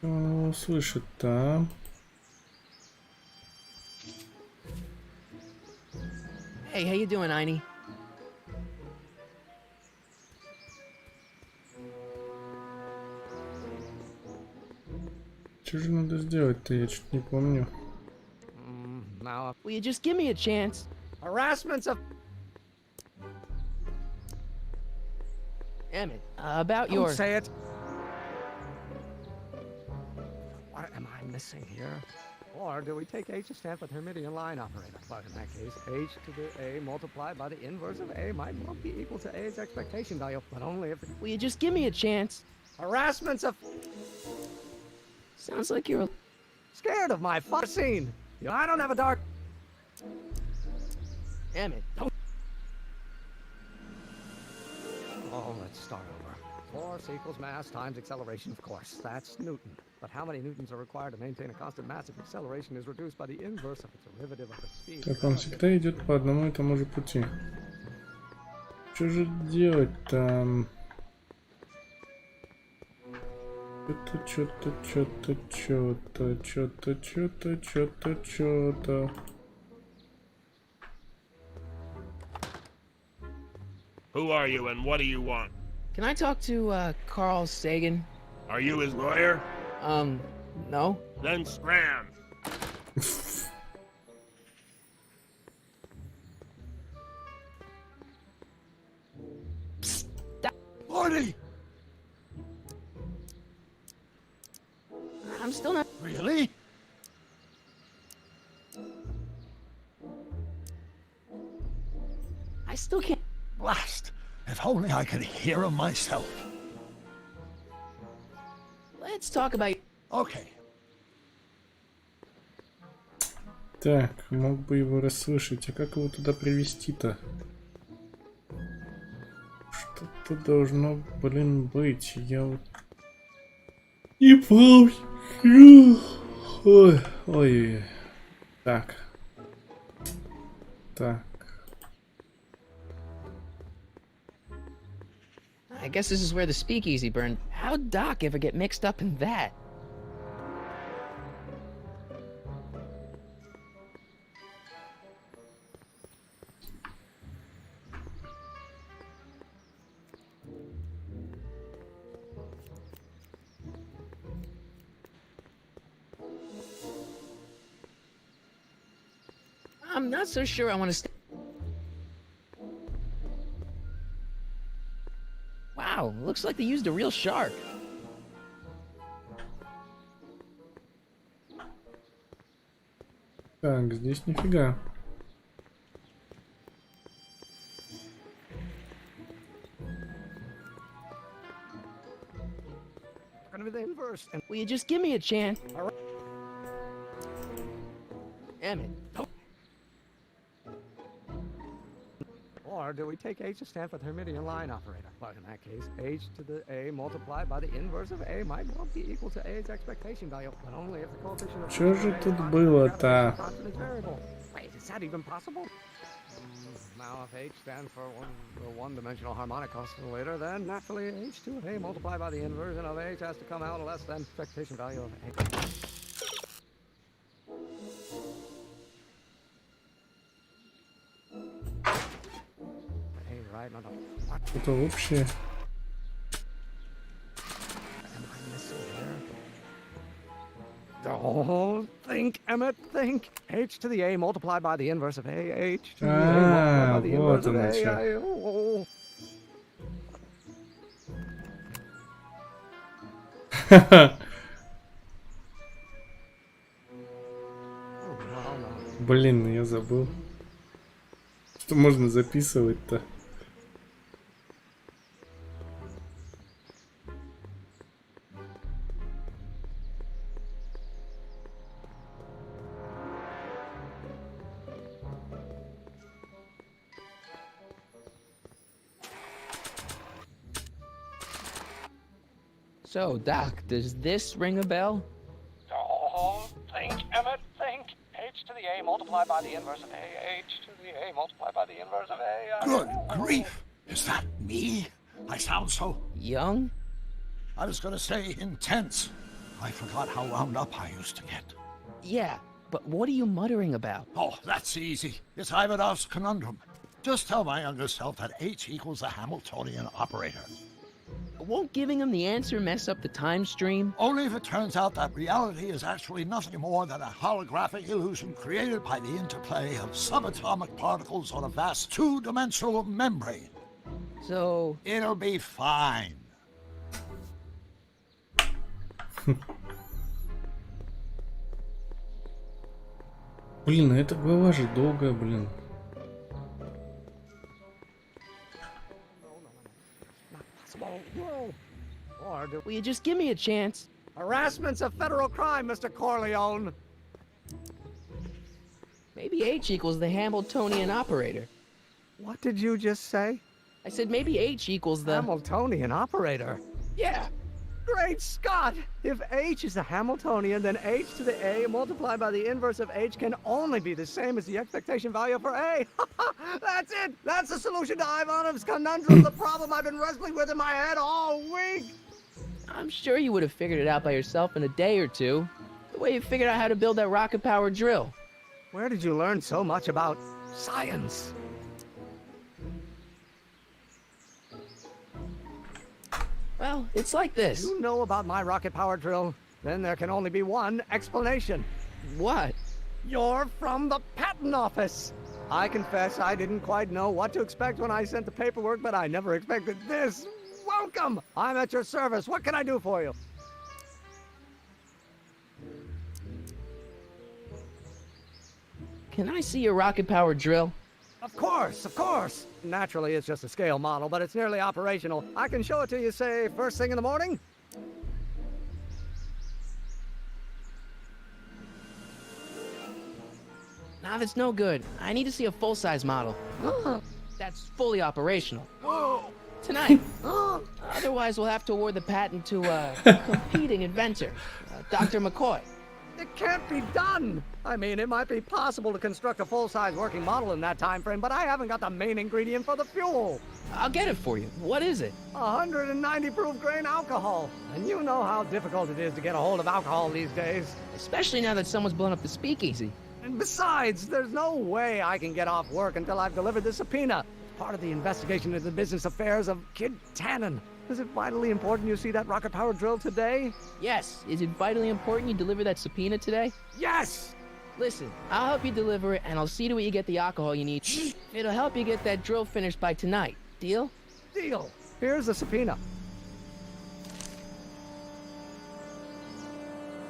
Speaker 1: Услышит-то, а?
Speaker 3: Hey, how you doing, Einie?
Speaker 1: Что же надо сделать-то? Я что-то не помню.
Speaker 12: Now,
Speaker 3: Will you just give me a chance?
Speaker 12: harassment's of...
Speaker 3: Emmett, about
Speaker 12: Don't
Speaker 3: your...
Speaker 12: say it. What am I missing here? Or do we take H to stand for the Hermitian line operator? But in that case, H to the A multiplied by the inverse of A might well be equal to A's expectation value, but only if...
Speaker 3: Will you just give me a chance?
Speaker 12: Harassment's of...
Speaker 3: Sounds like you're...
Speaker 12: Scared of my scene. I don't have a dark...
Speaker 3: Emmett, don't...
Speaker 12: Oh, let's start over. Force equals mass times acceleration, of course. That's Newton. But how many newtons are required to maintain a constant mass if acceleration is reduced by the inverse of its derivative of its speed?
Speaker 1: Так, он всегда идет по одному и тому же пути. Что же делать-то? Что-то.
Speaker 11: Who are you and what do you want?
Speaker 3: Can I talk to, Carl Sagan?
Speaker 11: Are you his lawyer?
Speaker 3: No?
Speaker 11: Then scram.
Speaker 4: Morty!
Speaker 3: I'm still not...
Speaker 4: Really?
Speaker 3: I still can't...
Speaker 4: Blast! If only I could hear him myself.
Speaker 3: Let's talk about...
Speaker 4: Okay.
Speaker 1: Так, мог бы его расслышать. А как его туда привести-то? Что-то должно, блин, быть. Я вот... Не помню. Ой, ой. Так. Так.
Speaker 3: I guess this is where the speakeasy burned. How'd Doc ever get mixed up in that? I'm not so sure I want to stay. Wow, looks like they used a real shark.
Speaker 1: Так, здесь нифига.
Speaker 12: Gonna be the inverse. And
Speaker 3: Will you just give me a chance? Emmett, don't...
Speaker 12: Or do we take H to stand for the Hermitian line operator? But in that case, H to the A multiplied by the inverse of A might well be equal to A's expectation value, but only if the coefficient of...
Speaker 1: Что же тут было-то?
Speaker 12: constant is variable. Wait, is that even possible? Now, if H stands for the one-dimensional harmonic oscillator, then naturally H to A multiplied by the inversion of H has to come out less than expectation value of A. Hey, right, no. What
Speaker 1: Что-то общее.
Speaker 12: am I missing here? Don't think, Emmett, think. H to the A multiplied by the inverse of A. H to the A multiplied by the
Speaker 1: вот
Speaker 12: inverse of
Speaker 1: оно
Speaker 12: A.
Speaker 1: чё.
Speaker 12: Oh.
Speaker 1: Блин, я забыл. Что можно записывать-то?
Speaker 3: So, Doc, does this ring a bell?
Speaker 12: Don't think, Emmett, think. H to the A multiplied by the inverse of A, H to the A multiplied by the inverse of A.
Speaker 4: Good grief! Is that me? I sound so...
Speaker 3: Young?
Speaker 4: I was gonna say intense. I forgot how wound up I used to get.
Speaker 3: Yeah, but what are you muttering about?
Speaker 4: Oh, that's easy. It's Ivanov's conundrum. Just tell my younger self that H equals the Hamiltonian operator.
Speaker 3: Won't giving him the answer mess up the time stream?
Speaker 4: Only if it turns out that reality is actually nothing more than a holographic illusion created by the interplay of subatomic particles on a vast two-dimensional membrane.
Speaker 3: So...
Speaker 4: It'll be fine.
Speaker 1: Блин, эта глава же долгая, блин.
Speaker 3: Will you just give me a chance?
Speaker 12: Harassment's a federal crime, Mr. Corleone.
Speaker 3: Maybe H equals the Hamiltonian operator.
Speaker 12: What did you just say?
Speaker 3: I said maybe H equals the...
Speaker 12: Hamiltonian operator?
Speaker 3: Yeah.
Speaker 12: Great Scott! If H is a Hamiltonian, then H to the A multiplied by the inverse of H can only be the same as the expectation value for A. That's it! That's the solution to Ivanov's conundrum, the problem I've been wrestling with in my head all week!
Speaker 3: I'm sure you would have figured it out by yourself in a day or two. The way you figured out how to build that rocket-powered drill.
Speaker 12: Where did you learn so much about science?
Speaker 3: Well, it's like this.
Speaker 12: You know about my rocket power drill? Then there can only be one explanation.
Speaker 3: What?
Speaker 12: You're from the patent office. I confess I didn't quite know what to expect when I sent the paperwork, but I never expected this. Welcome! I'm at your service. What can I do for you?
Speaker 3: Can I see your rocket-powered drill?
Speaker 12: Of course, of course. Naturally, it's just a scale model, but it's nearly operational. I can show it to you, say, first thing in the morning.
Speaker 3: Nah, that's no good. I need to see a full-size model. That's fully operational. Tonight. Otherwise, we'll have to award the patent to a competing inventor, Dr. McCoy.
Speaker 12: It can't be done! I mean, it might be possible to construct a full-size working model in that time frame, but I haven't got the main ingredient for the fuel.
Speaker 3: I'll get it for you. What is it?
Speaker 12: 190 proof grain alcohol. And you know how difficult it is to get a hold of alcohol these days.
Speaker 3: Especially now that someone's blown up the speakeasy.
Speaker 12: And besides, there's no way I can get off work until I've delivered the subpoena. Part of the investigation into the business affairs of Kid Tannen. Is it vitally important you see that rocket-powered drill today?
Speaker 3: Yes. Is it vitally important you deliver that subpoena today?
Speaker 12: Yes!
Speaker 3: Listen, I'll help you deliver it, and I'll see to it you get the alcohol you need. It'll help you get that drill finished by tonight. Deal?
Speaker 12: Deal. Here's the subpoena.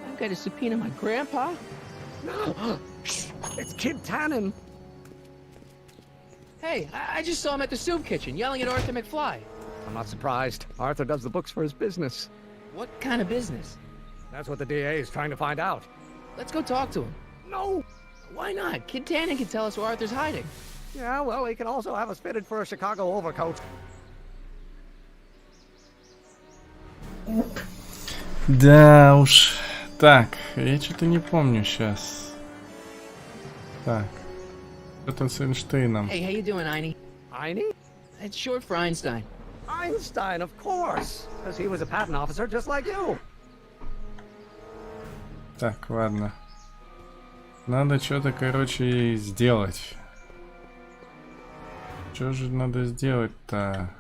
Speaker 3: I've got to subpoena my grandpa?
Speaker 12: It's Kid Tannen.
Speaker 3: Hey, I just saw him at the soup kitchen, yelling at Arthur McFly.
Speaker 12: I'm not surprised. Arthur does the books for his business.
Speaker 3: What kind of business?
Speaker 12: That's what the DA is trying to find out.
Speaker 3: Let's go talk to him.
Speaker 12: No!
Speaker 3: Why not? Kid Tannen can tell us where Arthur's hiding.
Speaker 12: Yeah, well, he can also have us fitted for a Chicago overcoat.
Speaker 1: Да уж. Так, я что-то не помню сейчас. Так. Что-то с Эйнштейном.
Speaker 3: Hey, how you doing, Einie?
Speaker 12: Einie?
Speaker 3: It's short for Einstein.
Speaker 12: Einstein, of course. Because he was a patent officer just like you.
Speaker 1: Так, ладно. Надо что-то, короче, сделать. Что же надо сделать-то?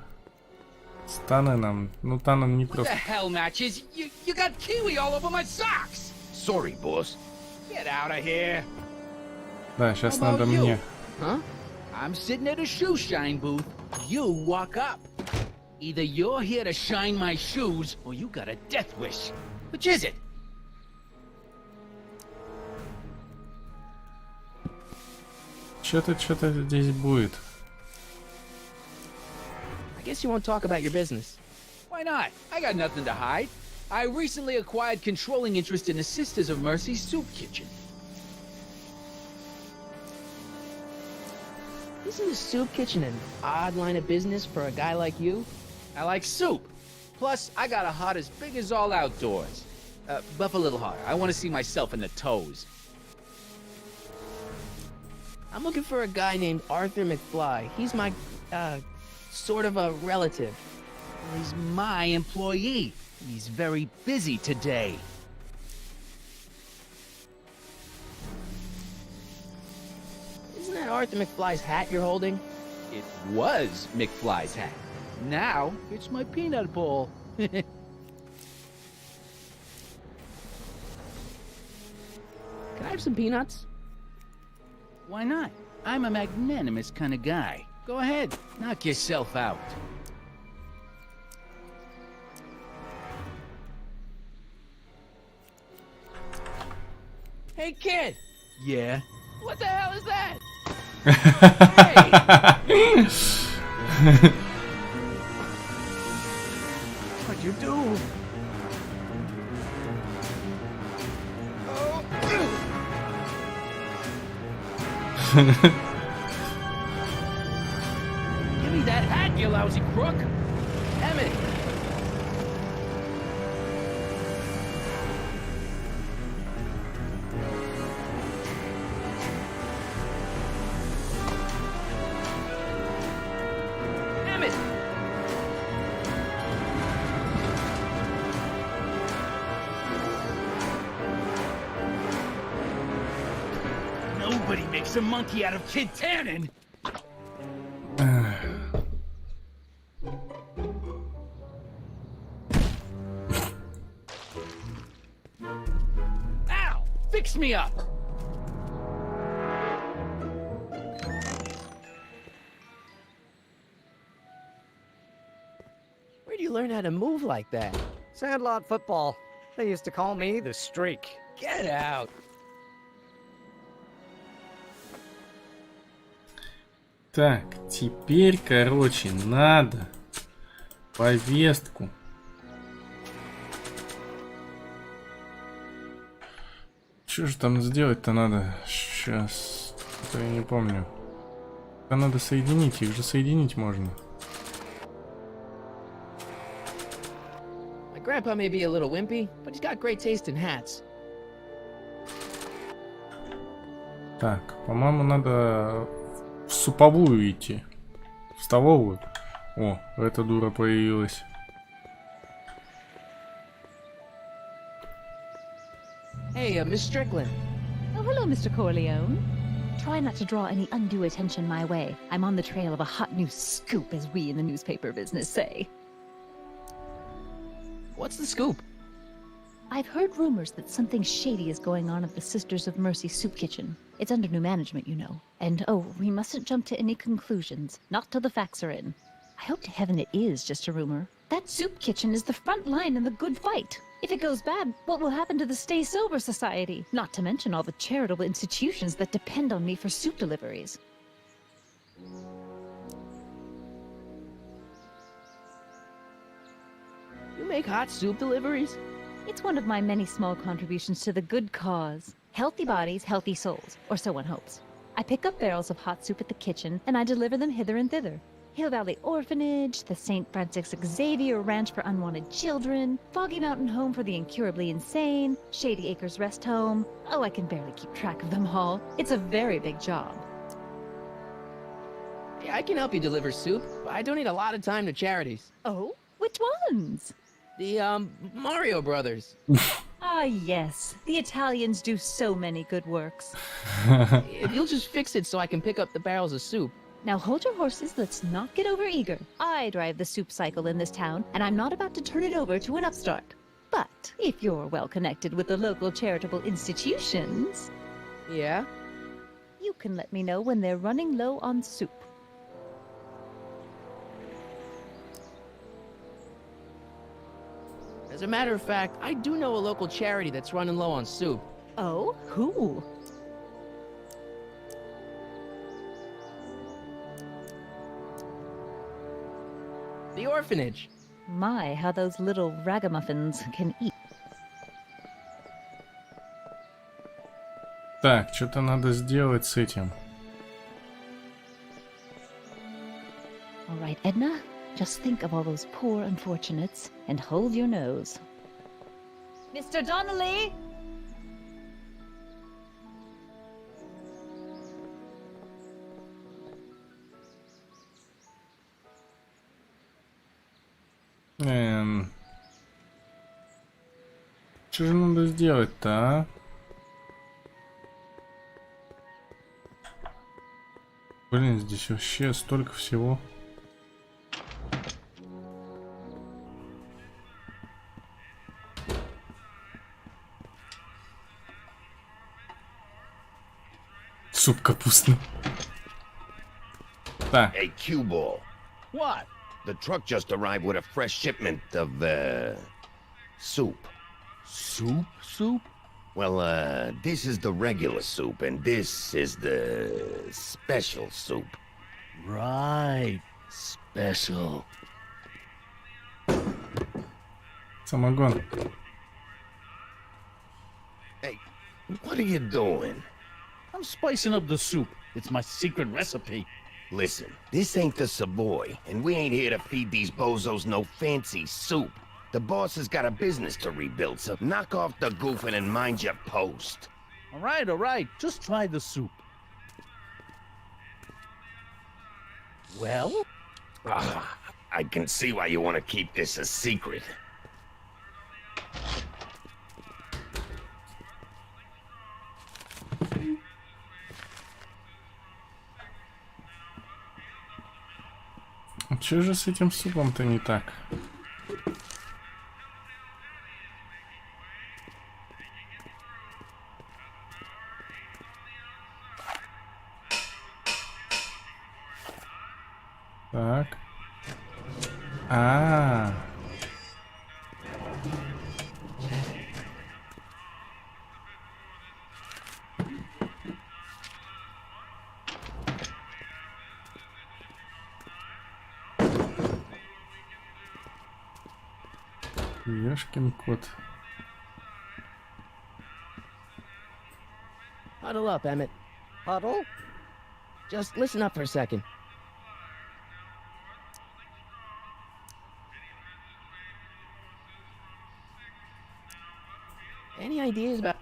Speaker 1: С Танненом? Ну, Таннен не
Speaker 10: What
Speaker 1: просто...
Speaker 10: the hell, Matches? You got kiwi all over my socks! Sorry, boss. Get out of here.
Speaker 1: Да, сейчас
Speaker 10: How
Speaker 1: надо
Speaker 10: about you?
Speaker 1: мне.
Speaker 10: Huh? I'm sitting at a shoe shine booth. You walk up. Either you're here to shine my shoes, or you got a death wish. Which is it?
Speaker 1: Что-то здесь будет.
Speaker 3: I guess you won't talk about your business.
Speaker 10: Why not? I got nothing to hide. I recently acquired controlling interest in the Sisters of Mercy soup kitchen.
Speaker 3: Isn't the soup kitchen an odd line of business for a guy like you?
Speaker 10: I like soup. Plus, I got a heart as big as all outdoors. Buff a little harder. I want to see myself in the toes.
Speaker 3: I'm looking for a guy named Arthur McFly. He's my, sort of a relative.
Speaker 10: He's my employee. He's very busy today.
Speaker 3: Isn't that Arthur McFly's hat you're holding?
Speaker 10: It was McFly's hat. Now it's my peanut bowl.
Speaker 3: Can I have some peanuts?
Speaker 10: Why not? I'm a magnanimous kind of guy. Go ahead, knock yourself out.
Speaker 3: Hey, kid!
Speaker 10: Yeah?
Speaker 3: What the hell is that?
Speaker 10: What'd you do? Give me that hat, you lousy crook!
Speaker 3: Emmett! Emmett!
Speaker 10: Nobody makes a monkey out of Kid Tannen! Ow! Fix me up!
Speaker 3: Where do you learn how to move like that?
Speaker 12: Sandlot football. They used to call me the Streak.
Speaker 3: Get out!
Speaker 1: Так, теперь, короче, надо повестку. Что же там сделать-то надо? Сейчас. Я не помню. Это надо соединить, их же соединить можно.
Speaker 3: My grandpa may be a little wimpy, but he's got great taste in hats.
Speaker 1: Так, по-моему, надо в суповую идти. В столовую. О, эта дура появилась.
Speaker 3: Hey, Miss Strickland.
Speaker 9: Oh, hello, Mr. Corleone. Try not to draw any undue attention my way. I'm on the trail of a hot new scoop, as we in the newspaper business say.
Speaker 3: What's the scoop?
Speaker 9: I've heard rumors that something shady is going on at the Sisters of Mercy soup kitchen. It's under new management, you know. And oh, we mustn't jump to any conclusions. Not till the facts are in. I hope to heaven it is just a rumor. That soup kitchen is the front line in the good fight. If it goes bad, what will happen to the Stay Sober Society? Not to mention all the charitable institutions that depend on me for soup deliveries.
Speaker 3: You make hot soup deliveries?
Speaker 9: It's one of my many small contributions to the good cause. Healthy bodies, healthy souls, or so one hopes. I pick up barrels of hot soup at the kitchen, and I deliver them hither and thither. Hill Valley Orphanage, the St. Francis Xavier Ranch for Unwanted Children, Foggy Mountain Home for the Incurably Insane, Shady Acres Rest Home. Oh, I can barely keep track of them all. It's a very big job.
Speaker 3: Yeah, I can help you deliver soup. I donate a lot of time to charities.
Speaker 9: Oh? Which ones?
Speaker 3: The, Mario Brothers.
Speaker 9: Ah, yes. The Italians do so many good works.
Speaker 3: If you'll just fix it so I can pick up the barrels of soup.
Speaker 9: Now hold your horses, let's not get overeager. I drive the soup cycle in this town, and I'm not about to turn it over to an upstart. But if you're well connected with the local charitable institutions...
Speaker 3: Yeah?
Speaker 9: You can let me know when they're running low on soup.
Speaker 3: As a matter of fact, I do know a local charity that's running low on soup.
Speaker 9: Oh? Who?
Speaker 3: The orphanage.
Speaker 9: My, how those little ragamuffins can eat.
Speaker 1: Так, что-то надо сделать с этим.
Speaker 9: All right, Edna, just think of all those poor unfortunates and hold your nose. Mr. Donnelly!
Speaker 1: Что же надо сделать-то, а? Блин, здесь вообще столько всего. Суп капустный. Так.
Speaker 13: Hey, cue ball.
Speaker 10: What?
Speaker 13: The truck just arrived with a fresh shipment of, soup.
Speaker 10: Soup? Soup?
Speaker 13: Well, this is the regular soup, and this is the special soup.
Speaker 10: Right. Special.
Speaker 1: Самогон.
Speaker 13: Hey, what are you doing?
Speaker 10: I'm spicing up the soup. It's my secret recipe.
Speaker 13: Listen, this ain't the Savoy, and we ain't here to feed these bozos no fancy soup. The boss has got a business to rebuild, so knock off the goofing and mind your post.
Speaker 10: All right. Just try the soup. Well?
Speaker 13: I can see why you want to keep this a secret.
Speaker 1: Че же с этим супом-то не так? Так. Яшкин кот.
Speaker 3: Huddle up, Emmett.
Speaker 12: Huddle?
Speaker 3: Just listen up for a second. Any ideas about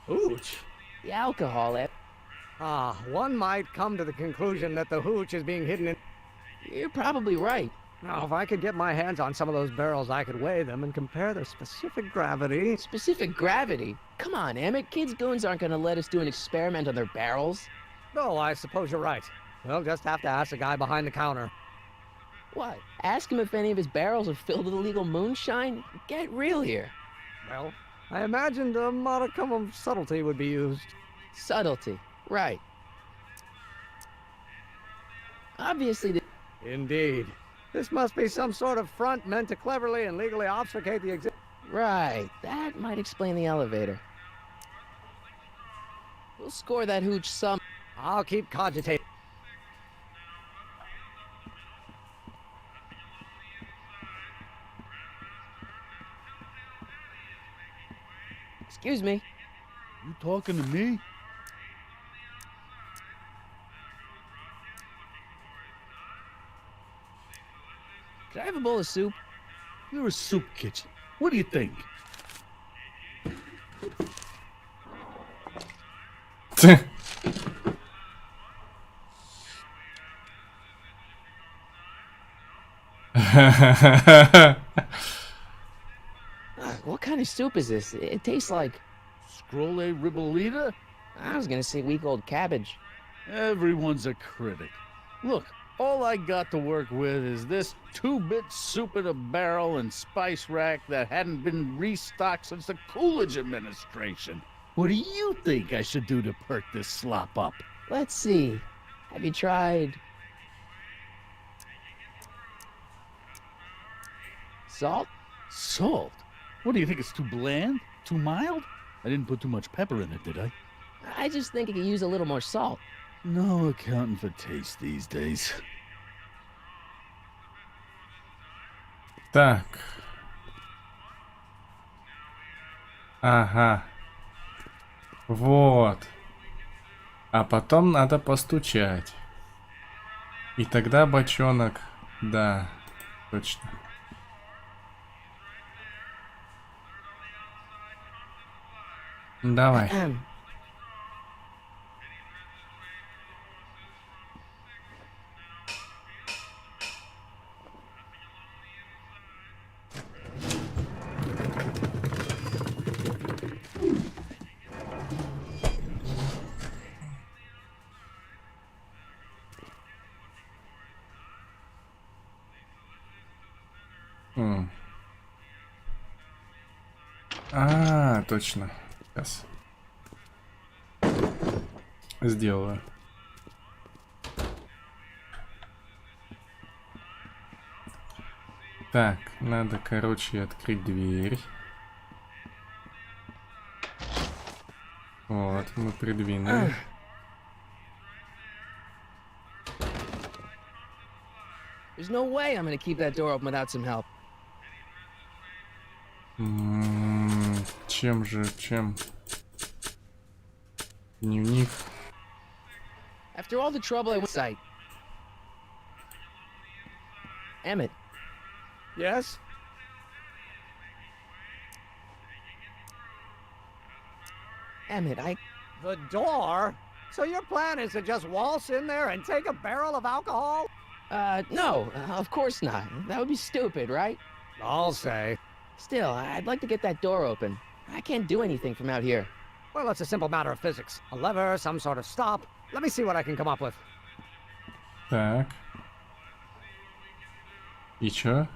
Speaker 12: Hooch?
Speaker 3: the alcohol?
Speaker 12: One might come to the conclusion that the hooch is being hidden in...
Speaker 3: You're probably right.
Speaker 12: Now, if I could get my hands on some of those barrels, I could weigh them and compare their specific gravity.
Speaker 3: Specific gravity? Come on, Emmett. Kids' goons aren't going to let us do an experiment on their barrels.
Speaker 12: No, I suppose you're right. We'll just have to ask the guy behind the counter.
Speaker 3: What? Ask him if any of his barrels are filled with illegal moonshine? Get real here.
Speaker 12: Well, I imagined a modicum of subtlety would be used.
Speaker 3: Subtlety. Right. Obviously,
Speaker 12: Indeed. This must be some sort of front meant to cleverly and legally obfuscate the
Speaker 3: Right. That might explain the elevator. We'll score that hooch some.
Speaker 12: I'll keep cogitating.
Speaker 3: Excuse me.
Speaker 10: You talking to me?
Speaker 3: Can I have a bowl of soup?
Speaker 10: You're a soup kitchen. What do you think?
Speaker 3: What kind of soup is this? It tastes like...
Speaker 10: Scrolle ribolita?
Speaker 3: I was gonna say week-old cabbage.
Speaker 10: Everyone's a critic. Look, all I got to work with is this 2-bit soup in a barrel and spice rack that hadn't been restocked since the Coolidge administration. What do you think I should do to perk this slop up?
Speaker 3: Let's see. Have you tried... salt?
Speaker 10: Salt? What do you think, it's too bland? Too mild? I didn't put too much pepper in it, did I?
Speaker 3: I just think it could use a little more salt.
Speaker 10: No accounting for taste these days.
Speaker 1: Так. Ага. Вот. А потом надо постучать. И тогда бочонок... Да, точно. Давай. А, точно. Сейчас. Сделаю. Так, надо, короче, открыть дверь. Вот, мы придвинули.
Speaker 3: There's no way I'm gonna keep that door open without some help.
Speaker 1: Чем же, чем? Дневник.
Speaker 3: After all the trouble I went sight. Emmett.
Speaker 12: Yes?
Speaker 3: Emmett,
Speaker 12: The door? So your plan is to just waltz in there and take a barrel of alcohol?
Speaker 3: No, of course not. That would be stupid, right?
Speaker 12: I'll say.
Speaker 3: Still, I'd like to get that door open. I can't do anything from out here.
Speaker 12: Well, it's a simple matter of physics. A lever, some sort of stop. Let me see what I can come up with.
Speaker 1: Так. И чё?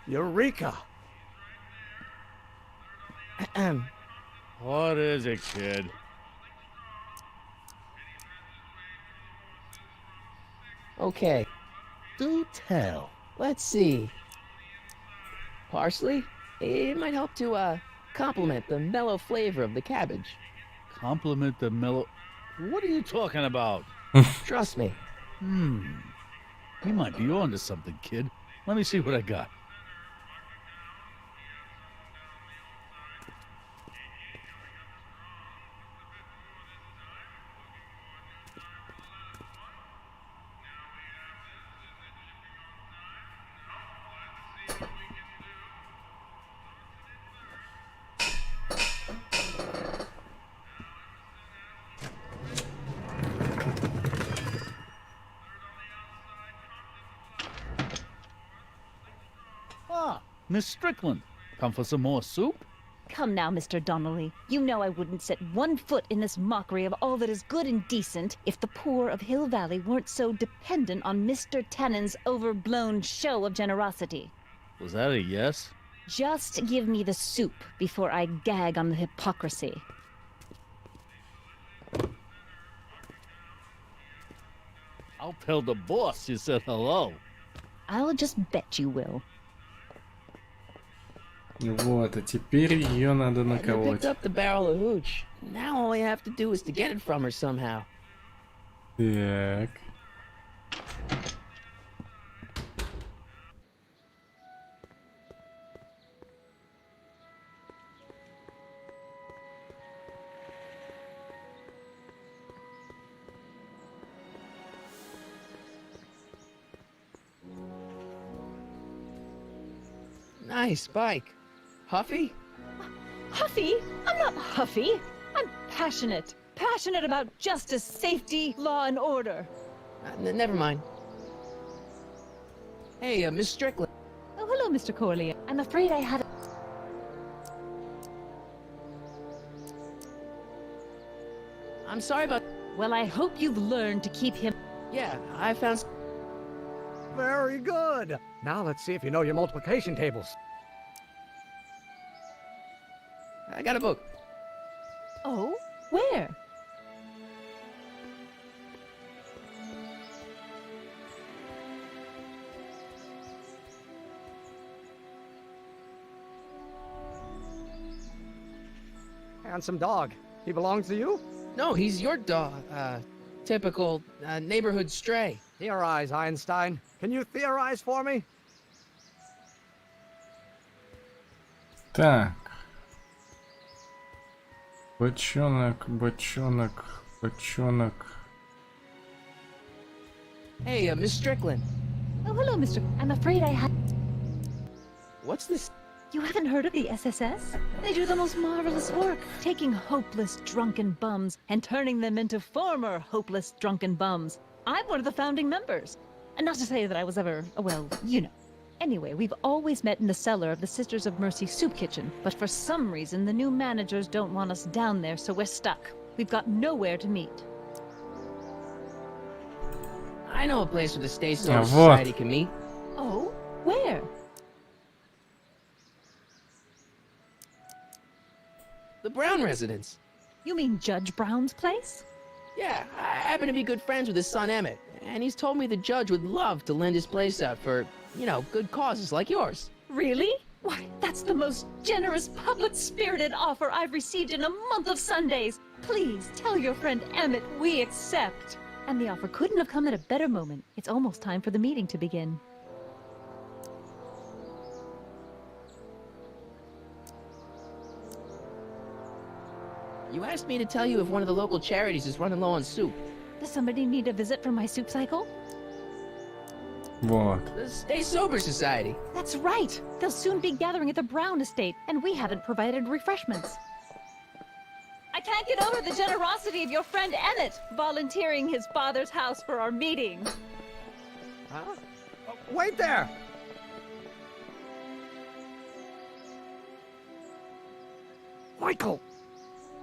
Speaker 12: Eureka!
Speaker 11: What is it, kid?
Speaker 3: Okay.
Speaker 13: Do tell.
Speaker 3: Let's see. Parsley? It might help to, complement the mellow flavor of the cabbage.
Speaker 11: Compliment the mellow... What are you talking about?
Speaker 3: Trust me.
Speaker 11: You might be onto something, kid. Let me see what I got. Ah, Miss Strickland. Come for some more soup?
Speaker 9: Come now, Mr. Donnelly. You know I wouldn't set one foot in this mockery of all that is good and decent if the poor of Hill Valley weren't so dependent on Mr. Tennant's overblown show of generosity.
Speaker 11: Was that a yes?
Speaker 9: Just give me the soup before I gag on the hypocrisy.
Speaker 11: I'll tell the boss you said hello.
Speaker 9: I'll just bet you will.
Speaker 1: Вот, а теперь ее надо
Speaker 3: I
Speaker 1: наколоть.
Speaker 3: picked up the barrel of hooch. Now all I have to do is to get it from her somehow.
Speaker 1: Так.
Speaker 3: Nice bike. Huffy?
Speaker 9: Huffy? I'm not huffy. I'm passionate. Passionate about justice, safety, law, and order.
Speaker 3: Never mind. Hey, Miss Strickland.
Speaker 9: Oh, hello, Mr. Corley. I'm afraid I had...
Speaker 3: I'm sorry about...
Speaker 9: Well, I hope you've learned to keep him...
Speaker 3: Yeah, I found...
Speaker 12: Very good. Now let's see if you know your multiplication tables.
Speaker 3: I got a book.
Speaker 9: Oh? Where?
Speaker 12: Handsome dog. He belongs to you?
Speaker 3: No, he's your dog. Typical neighborhood stray.
Speaker 12: Theorize, Einstein. Can you theorize for me?
Speaker 1: Так. Бочонок, бочонок, бочонок.
Speaker 3: Hey, Miss Strickland.
Speaker 9: Oh, hello, Mr. I'm afraid I had...
Speaker 3: What's this?
Speaker 9: You haven't heard of the SSS? They do the most marvelous work, taking hopeless drunken bums and turning them into former hopeless drunken bums. I'm one of the founding members. And not to say that I was ever, well, you know. Anyway, we've always met in the cellar of the Sisters of Mercy soup kitchen, but for some reason the new managers don't want us down there, so we're stuck. We've got nowhere to meet.
Speaker 3: I know a place where the Stay
Speaker 1: А,
Speaker 3: Sober
Speaker 1: вот.
Speaker 3: Society can meet.
Speaker 9: Oh, where?
Speaker 3: The Brown residence.
Speaker 9: You mean Judge Brown's place?
Speaker 3: Yeah, I happen to be good friends with his son Emmett, and he's told me the judge would love to lend his place out for, you know, good causes like yours.
Speaker 9: Really? Why, that's the most generous, public-spirited offer I've received in a month of Sundays. Please tell your friend Emmett we accept. And the offer couldn't have come at a better moment. It's almost time for the meeting to begin.
Speaker 3: You asked me to tell you if one of the local charities is running low on soup.
Speaker 9: Does somebody need a visit from my soup cycle?
Speaker 1: Вот.
Speaker 3: The Stay Sober Society.
Speaker 9: That's right. They'll soon be gathering at the Brown estate, and we haven't provided refreshments. I can't get over the generosity of your friend Emmett, volunteering his father's house for our meeting.
Speaker 12: Huh? Wait there! Michael!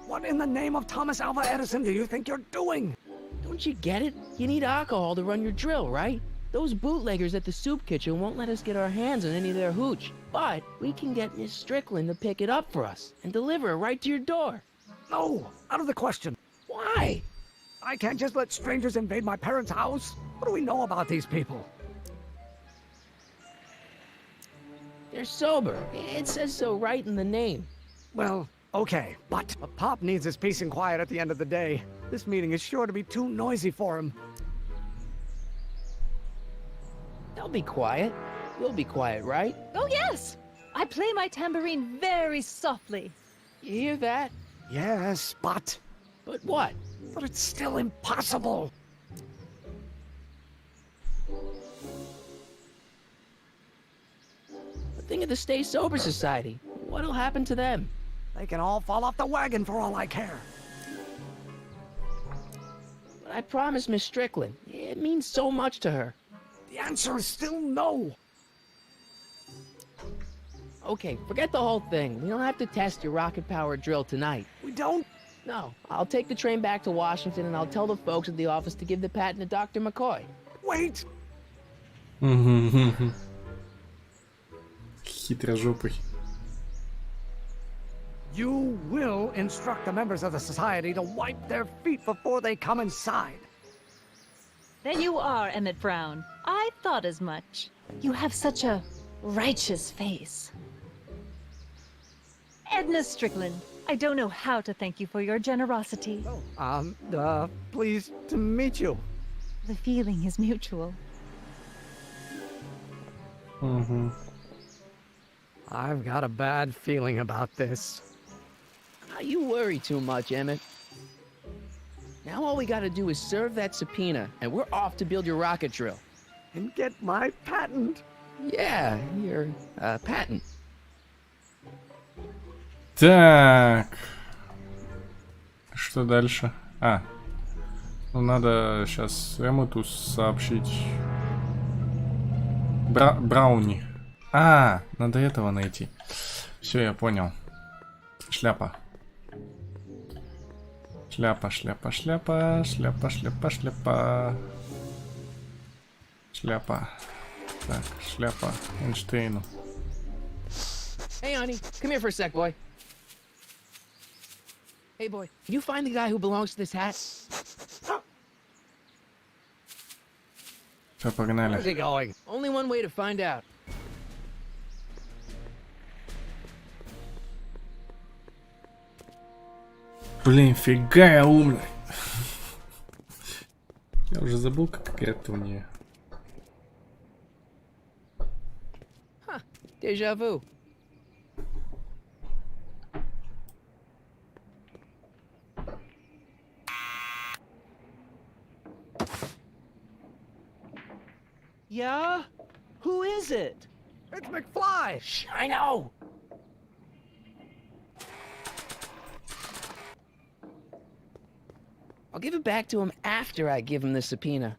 Speaker 12: What in the name of Thomas Alva Edison do you think you're doing?
Speaker 3: Don't you get it? You need alcohol to run your drill, right? Those bootleggers at the soup kitchen won't let us get our hands on any of their hooch. But we can get Miss Strickland to pick it up for us and deliver it right to your door.
Speaker 12: No, out of the question.
Speaker 3: Why?
Speaker 12: I can't just let strangers invade my parents' house. What do we know about these people?
Speaker 3: They're sober. It says so right in the name.
Speaker 12: Well, okay, but Pop needs his peace and quiet at the end of the day. This meeting is sure to be too noisy for him.
Speaker 3: They'll be quiet. You'll be quiet, right?
Speaker 9: Oh, yes! I play my tambourine very softly.
Speaker 3: You hear that?
Speaker 12: Yes, but...
Speaker 3: But what?
Speaker 12: But it's still impossible.
Speaker 3: Think of the Stay Sober Society. What'll happen to them?
Speaker 12: They can all fall off the wagon for all I care.
Speaker 3: But I promised Miss Strickland. It means so much to her.
Speaker 12: The answer is still no.
Speaker 3: Okay, forget the whole thing. We don't have to test your rocket-powered drill tonight.
Speaker 12: We don't?
Speaker 3: No. I'll take the train back to Washington and I'll tell the folks at the office to give the patent to Dr. McCoy.
Speaker 12: Wait!
Speaker 1: Хитрожопый.
Speaker 12: You will instruct the members of the society to wipe their feet before they come inside.
Speaker 9: There you are, Emmett Brown. I thought as much. You have such a righteous face. Edna Strickland, I don't know how to thank you for your generosity.
Speaker 12: Pleased to meet you.
Speaker 9: The feeling is mutual.
Speaker 12: I've got a bad feeling about this.
Speaker 3: You worry too much, Emmett. Now all we gotta do is serve that subpoena, and we're off to build your rocket drill.
Speaker 12: And get my patent.
Speaker 3: Yeah, your patent.
Speaker 1: Так. Что дальше? А. Ну, надо сейчас Эммету сообщить. Брауни. А, надо этого найти. Все, я понял. Шляпа. Шляпа, шляпа, шляпа, шляпа, шляпа, шляпа. Шляпа. Так, шляпа Эйнштейну.
Speaker 3: Hey, honey, come here for a sec, boy. Hey, boy, can you find the guy who belongs to this hat?
Speaker 1: Все, погнали.
Speaker 12: Where's he going?
Speaker 3: Only one way to find out.
Speaker 1: Блин, фига я умный. Я уже забыл, как играть-то в нее.
Speaker 3: Huh, deja vu.
Speaker 6: Yeah? Who is it?
Speaker 12: It's McFly!
Speaker 3: Shh, I know! I'll give it back to him after I give him the subpoena.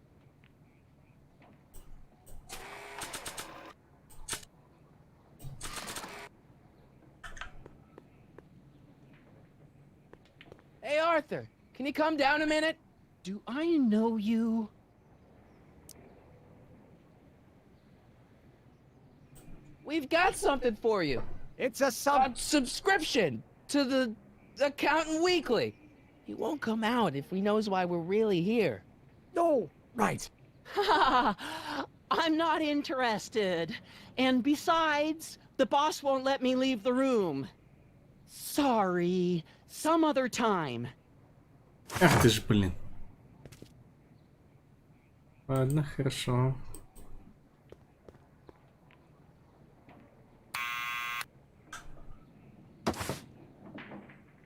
Speaker 3: Hey, Arthur, can you come down a minute?
Speaker 6: Do I know you?
Speaker 3: We've got something for you.
Speaker 12: It's a
Speaker 3: subscription to the Accountant Weekly. He won't come out if he knows why we're really here.
Speaker 12: No, right.
Speaker 6: I'm not interested. And besides, the boss won't let me leave the room. Sorry. Some other time.
Speaker 1: Ах ты ж, блин. Ладно, хорошо.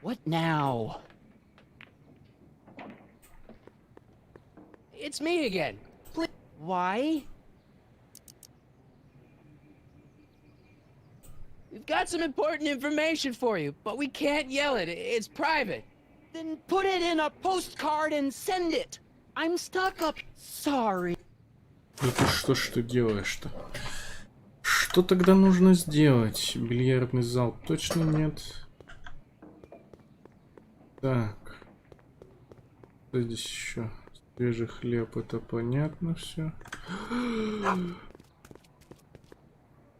Speaker 6: What now?
Speaker 3: It's me again.
Speaker 6: Why?
Speaker 3: We've got some important information for you, but we can't yell it. It's private.
Speaker 6: Then put it in a postcard and send it. I'm stuck up. Sorry.
Speaker 1: Да ты что ж ты делаешь-то? Что тогда нужно сделать? Бильярдный зал точно нет. Так. Что здесь еще? Свежий хлеб, это понятно все.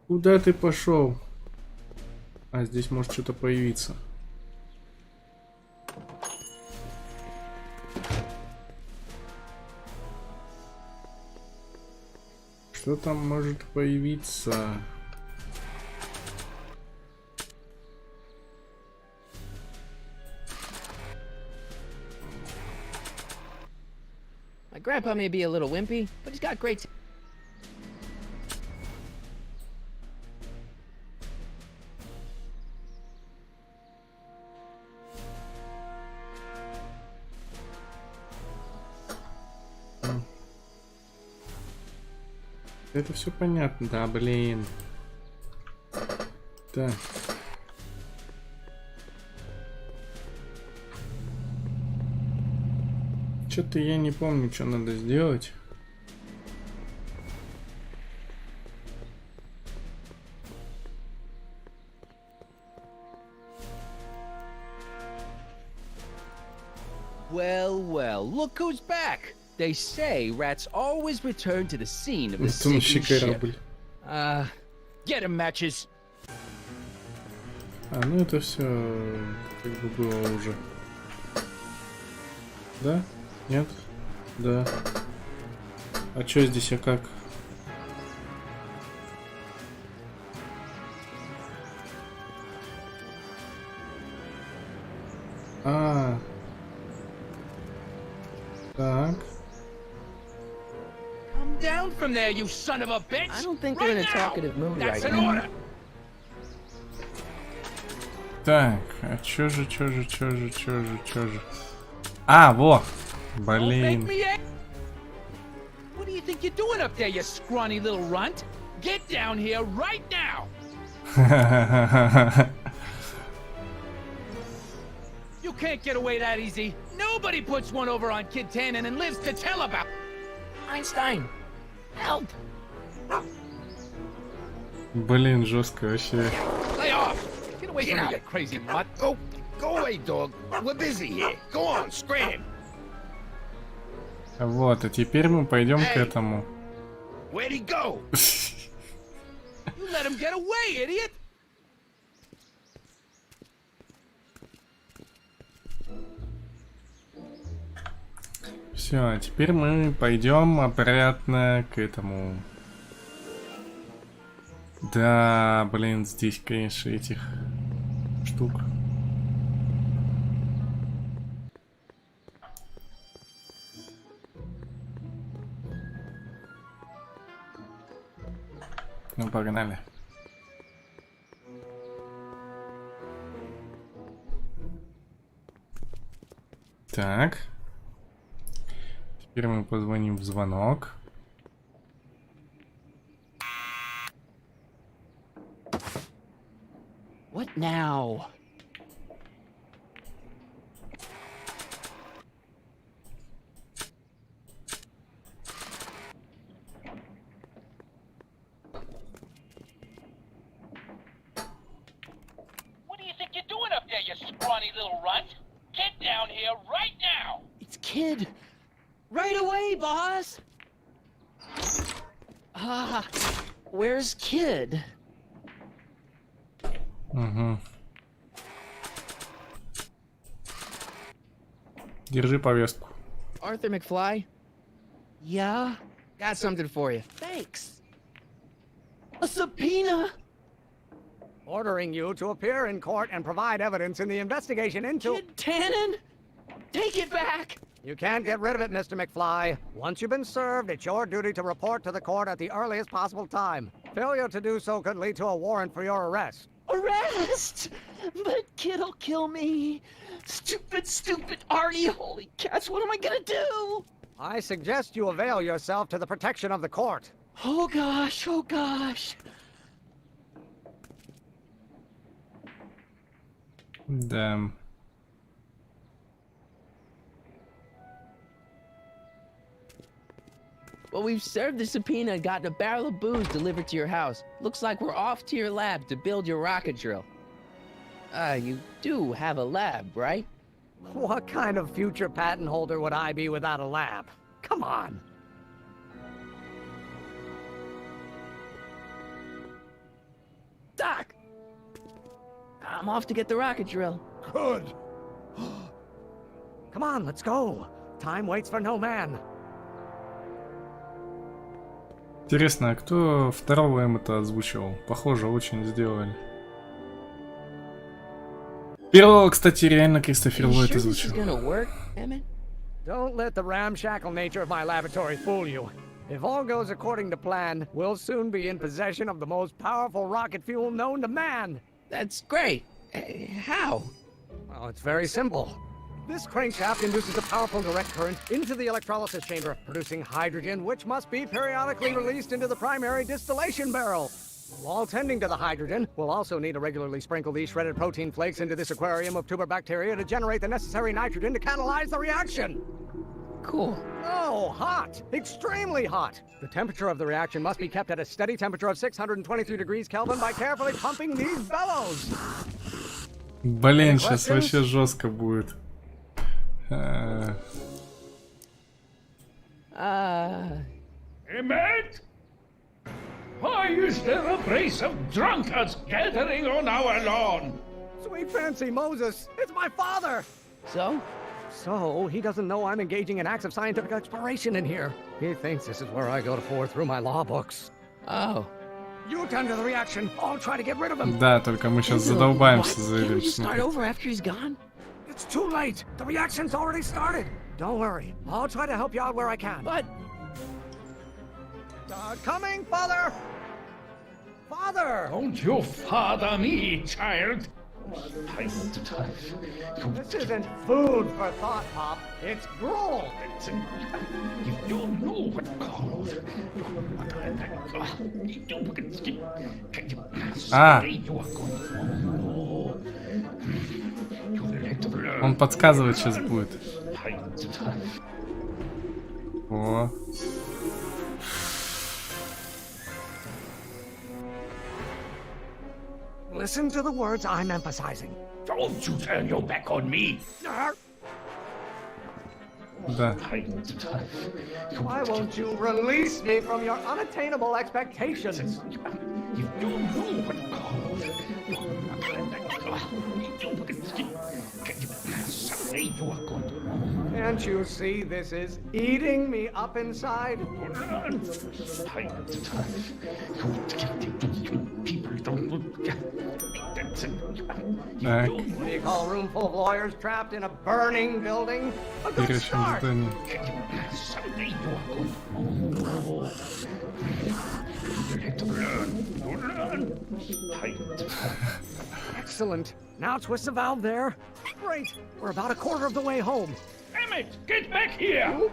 Speaker 1: Куда ты пошел? А, здесь может что-то появиться. Что там может появиться?
Speaker 3: My grandpa may be a little wimpy, but he's got great.
Speaker 1: Это все понятно, да, блин. Так. Что-то я не помню, что надо сделать.
Speaker 10: Well, well, look who's back. They say rats always return to the scene of the sinking ship. Get 'em, matches.
Speaker 1: А, ну это все как бы было уже. Да? Нет? Да. А что здесь, а как? А. Так.
Speaker 10: Come down from there, you son of a bitch!
Speaker 3: I don't think they're in a talkative mood right now.
Speaker 1: Так, а чё же? А, во! Блин.
Speaker 10: What do you think you're doing up there, you scrawny little runt? Get down here right now! You can't get away that easy. Nobody puts one over on Kid Tannen and lives to tell about.
Speaker 3: Einstein, help!
Speaker 1: Блин, жестко вообще.
Speaker 10: Lay off! Get away from me, you crazy mutt!
Speaker 13: Go away, dog. We're busy here. Go on, scram.
Speaker 1: Вот, а теперь мы пойдем к этому.
Speaker 13: Where'd he go?
Speaker 10: You let him get away, idiot!
Speaker 1: Все, а теперь мы пойдем обратно к этому. Да, блин, здесь, конечно, этих штук. Ну, погнали. Так. Теперь мы позвоним в звонок.
Speaker 6: What now?
Speaker 10: What do you think you're doing up there, you scrawny little runt? Get down here right now!
Speaker 6: It's Kid. Right away, boss. Where's Kid?
Speaker 1: Угу. Держи повестку.
Speaker 3: Arthur McFly?
Speaker 6: Yeah?
Speaker 3: Got something for you.
Speaker 6: Thanks. A subpoena?
Speaker 12: Ordering you to appear in court and provide evidence in the investigation into...
Speaker 6: Kid Tannen? Take it back!
Speaker 12: You can't get rid of it, Mr. McFly. Once you've been served, it's your duty to report to the court at the earliest possible time. Failure to do so could lead to a warrant for your arrest.
Speaker 6: Arrest! But Kid'll kill me. Stupid, stupid Artie. Holy cats, what am I gonna do?
Speaker 12: I suggest you avail yourself to the protection of the court.
Speaker 6: Oh gosh, oh gosh.
Speaker 1: Damn.
Speaker 3: Well, we've served the subpoena and gotten a barrel of booze delivered to your house. Looks like we're off to your lab to build your rocket drill. You do have a lab, right?
Speaker 12: What kind of future patent holder would I be without a lab? Come on.
Speaker 3: Doc! I'm off to get the rocket drill.
Speaker 12: Good. Come on, let's go. Time waits for no man.
Speaker 1: Интересно, а кто второго Эммета озвучивал? Похоже, очень сделали. Первого, кстати, реально Кристофер Ллойд озвучил.
Speaker 12: Don't let the ramshackle nature of my laboratory fool you. If all goes according to plan, we'll soon be in possession of the most powerful rocket fuel known to man.
Speaker 3: That's great. How?
Speaker 12: Well, it's very simple. This crankshaft induces a powerful direct current into the electrolysis chamber, producing hydrogen, which must be periodically released into the primary distillation barrel. While tending to the hydrogen, we'll also need to regularly sprinkle these shredded protein flakes into this aquarium of tuber bacteria to generate the necessary nitrogen to catalyze the reaction.
Speaker 3: Cool.
Speaker 12: Oh, hot! Extremely hot! The temperature of the reaction must be kept at a steady temperature of 623 degrees Kelvin by carefully pumping these bellows.
Speaker 1: Блин, сейчас вообще жестко будет.
Speaker 11: Emmett? Why is there a brace of drunkards gathering on our lawn?
Speaker 12: Sweet fancy Moses, it's my father!
Speaker 3: So?
Speaker 12: So, he doesn't know I'm engaging in acts of scientific exploration in here. He thinks this is where I go to pour through my law books.
Speaker 3: Oh.
Speaker 12: You tend to the reaction. I'll try to get rid of him.
Speaker 1: Да, только мы сейчас задолбаемся за
Speaker 3: Can we
Speaker 1: этим.
Speaker 3: just start over after he's gone?
Speaker 12: It's too late. The reaction's already started. Don't worry. I'll try to help you out where I can.
Speaker 3: But...
Speaker 12: coming, father! Father!
Speaker 11: Don't you father me, child.
Speaker 12: This isn't food for thought, Pop. It's gruel.
Speaker 11: You don't know what called.
Speaker 1: Он подсказывает сейчас будет. О.
Speaker 12: Listen to the words I'm emphasizing.
Speaker 11: Don't you turn your back on me.
Speaker 1: Да.
Speaker 12: Why won't you release me from your unattainable expectations?
Speaker 11: You don't know what called.
Speaker 12: Can't you see this is eating me up inside?
Speaker 1: Так.
Speaker 12: What do you call a room full of lawyers trapped in a burning building? A good start. Excellent. Now twist the valve there. Great. We're about a quarter of the way home.
Speaker 11: Emmett, get back here!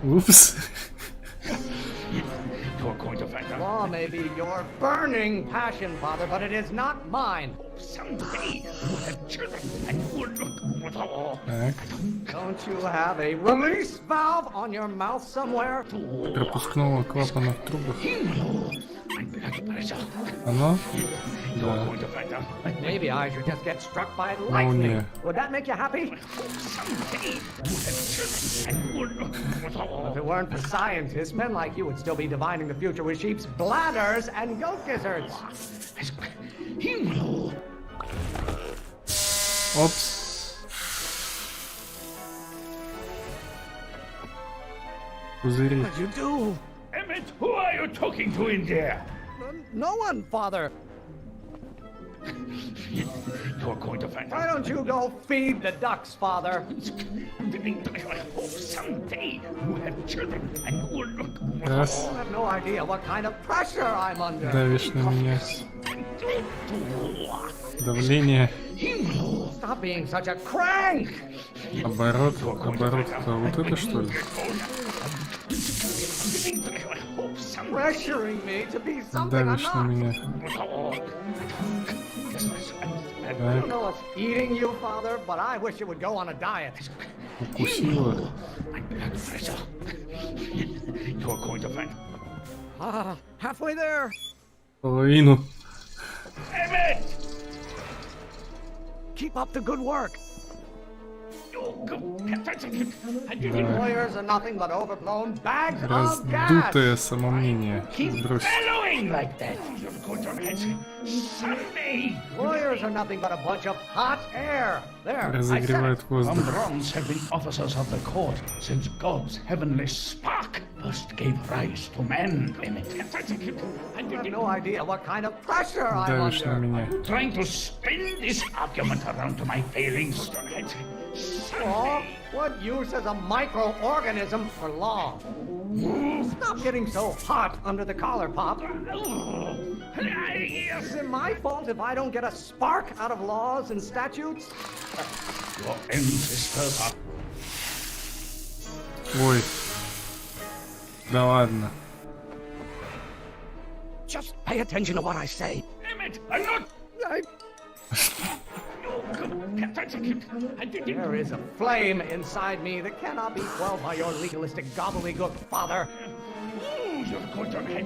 Speaker 1: Oops.
Speaker 11: You're going to find out.
Speaker 12: Law may be your burning passion, Father, but it is not mine.
Speaker 11: Someday you have children and will look with all.
Speaker 12: Don't you have a release valve on your mouth somewhere?
Speaker 1: Пропускного клапана в трубах. Оно? Да.
Speaker 12: Maybe I should just get struck by lightning. Would that make you happy? If it weren't for scientists, men like you would still be divining the future with sheep's bladders and goat gizzards.
Speaker 1: Опс. Пузыри.
Speaker 12: What'd you do?
Speaker 11: Emmett, who are you talking to in there?
Speaker 12: No one, Father.
Speaker 11: You're going to find
Speaker 12: Why don't you go feed the ducks, Father?
Speaker 11: Oh, someday you have children and you will look.
Speaker 1: Раз.
Speaker 12: I have no idea what kind of pressure I'm under.
Speaker 1: Давишь на меня. Давление.
Speaker 12: Stop being such a crank.
Speaker 1: Оборот. Оборот. Вот это что ли?
Speaker 12: Pressuring me to be something I'm
Speaker 1: Давишь на
Speaker 12: not.
Speaker 1: меня.
Speaker 12: I don't know what's eating you, Father, but I wish you would go on a diet.
Speaker 1: Укусила.
Speaker 11: You're going to find.
Speaker 12: Halfway there.
Speaker 1: Половину.
Speaker 11: Emmett!
Speaker 12: Keep up the good work.
Speaker 1: Да.
Speaker 12: Lawyers are nothing but overblown bags of gas.
Speaker 1: Раздутое самомнение. Брось.
Speaker 11: Bellowing like that. You're going to find. Someday.
Speaker 12: Lawyers are nothing but a bunch of hot air. There, I said
Speaker 1: Разогревает
Speaker 12: it.
Speaker 1: воздух.
Speaker 11: Bronze have been officers of the court since God's heavenly spark first gave rise to man, Emmett.
Speaker 12: I have no idea what kind of pressure I'm
Speaker 1: Давишь на
Speaker 12: under.
Speaker 1: меня.
Speaker 11: Trying to spin this argument around to my failings, Stonehenge.
Speaker 12: Law? What use is a microorganism for law? Stop getting so hot under the collar, Pop. Is it my fault if I don't get a spark out of laws and statutes?
Speaker 11: Your end, sister, Pop.
Speaker 1: Ой. Да ладно.
Speaker 12: Just pay attention to what I say.
Speaker 11: Emmett, I'm not.
Speaker 12: There is a flame inside me that cannot be quelled by your legalistic gobbledygook, Father.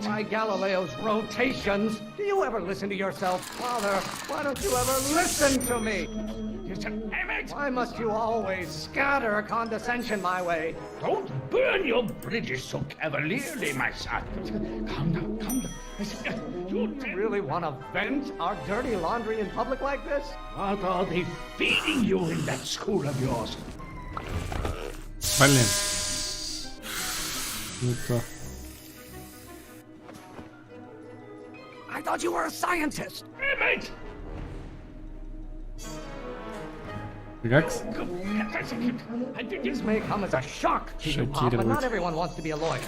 Speaker 12: My Galileo's rotations. Do you ever listen to yourself, Father? Why don't you ever listen to me? Why must you always scatter condescension my way?
Speaker 11: Don't burn your bridges so cavalierly, my son. Calm down, calm down.
Speaker 12: You really want to vent our dirty laundry in public like this?
Speaker 11: What are they feeding you in that school of yours?
Speaker 1: Блин. Не то.
Speaker 12: I thought you were a scientist.
Speaker 11: Emmett!
Speaker 1: Рекс?
Speaker 12: This may come as a shock to you, Pop, but not everyone wants to be a lawyer.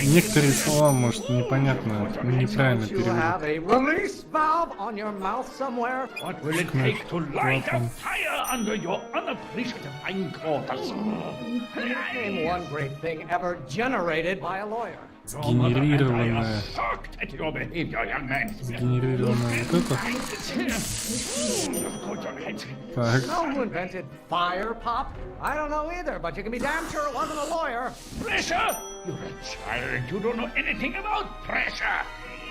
Speaker 1: Некоторые слова, может, непонятно, неправильно
Speaker 12: You have
Speaker 1: переводят.
Speaker 12: a release valve on your mouth somewhere?
Speaker 11: What will it take to light a fire under your unappreciative hindquarters?
Speaker 12: Name one great thing ever generated by a lawyer.
Speaker 1: Сгенерированное.
Speaker 11: Shocked at your behavior, young man.
Speaker 1: Сгенерированное вот это. Так.
Speaker 12: You know who invented fire, Pop? I don't know either, but you can be damn sure it wasn't a lawyer.
Speaker 11: Pressure? You're a child. You don't know anything about pressure.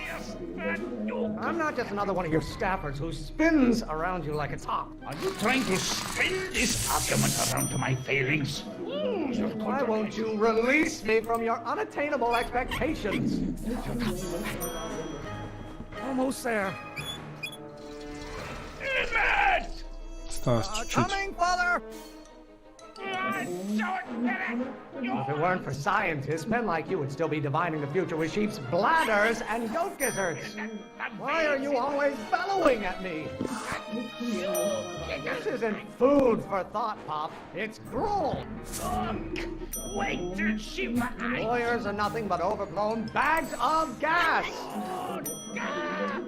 Speaker 11: Yes, but you...
Speaker 12: I'm not just another one of your staffers who spins around you like a top.
Speaker 11: Are you trying to spin this argument around to my failings?
Speaker 12: Why won't you release me from your unattainable expectations? Almost there.
Speaker 11: Emmett!
Speaker 1: Осталось чуть-чуть.
Speaker 12: Coming, Father! If it weren't for scientists, men like you would still be divining the future with sheep's bladders and goat gizzards. Why are you always bellowing at me? This isn't food for thought, Pop. It's gruel.
Speaker 11: Wait till she...
Speaker 12: Lawyers are nothing but overblown bags of gas.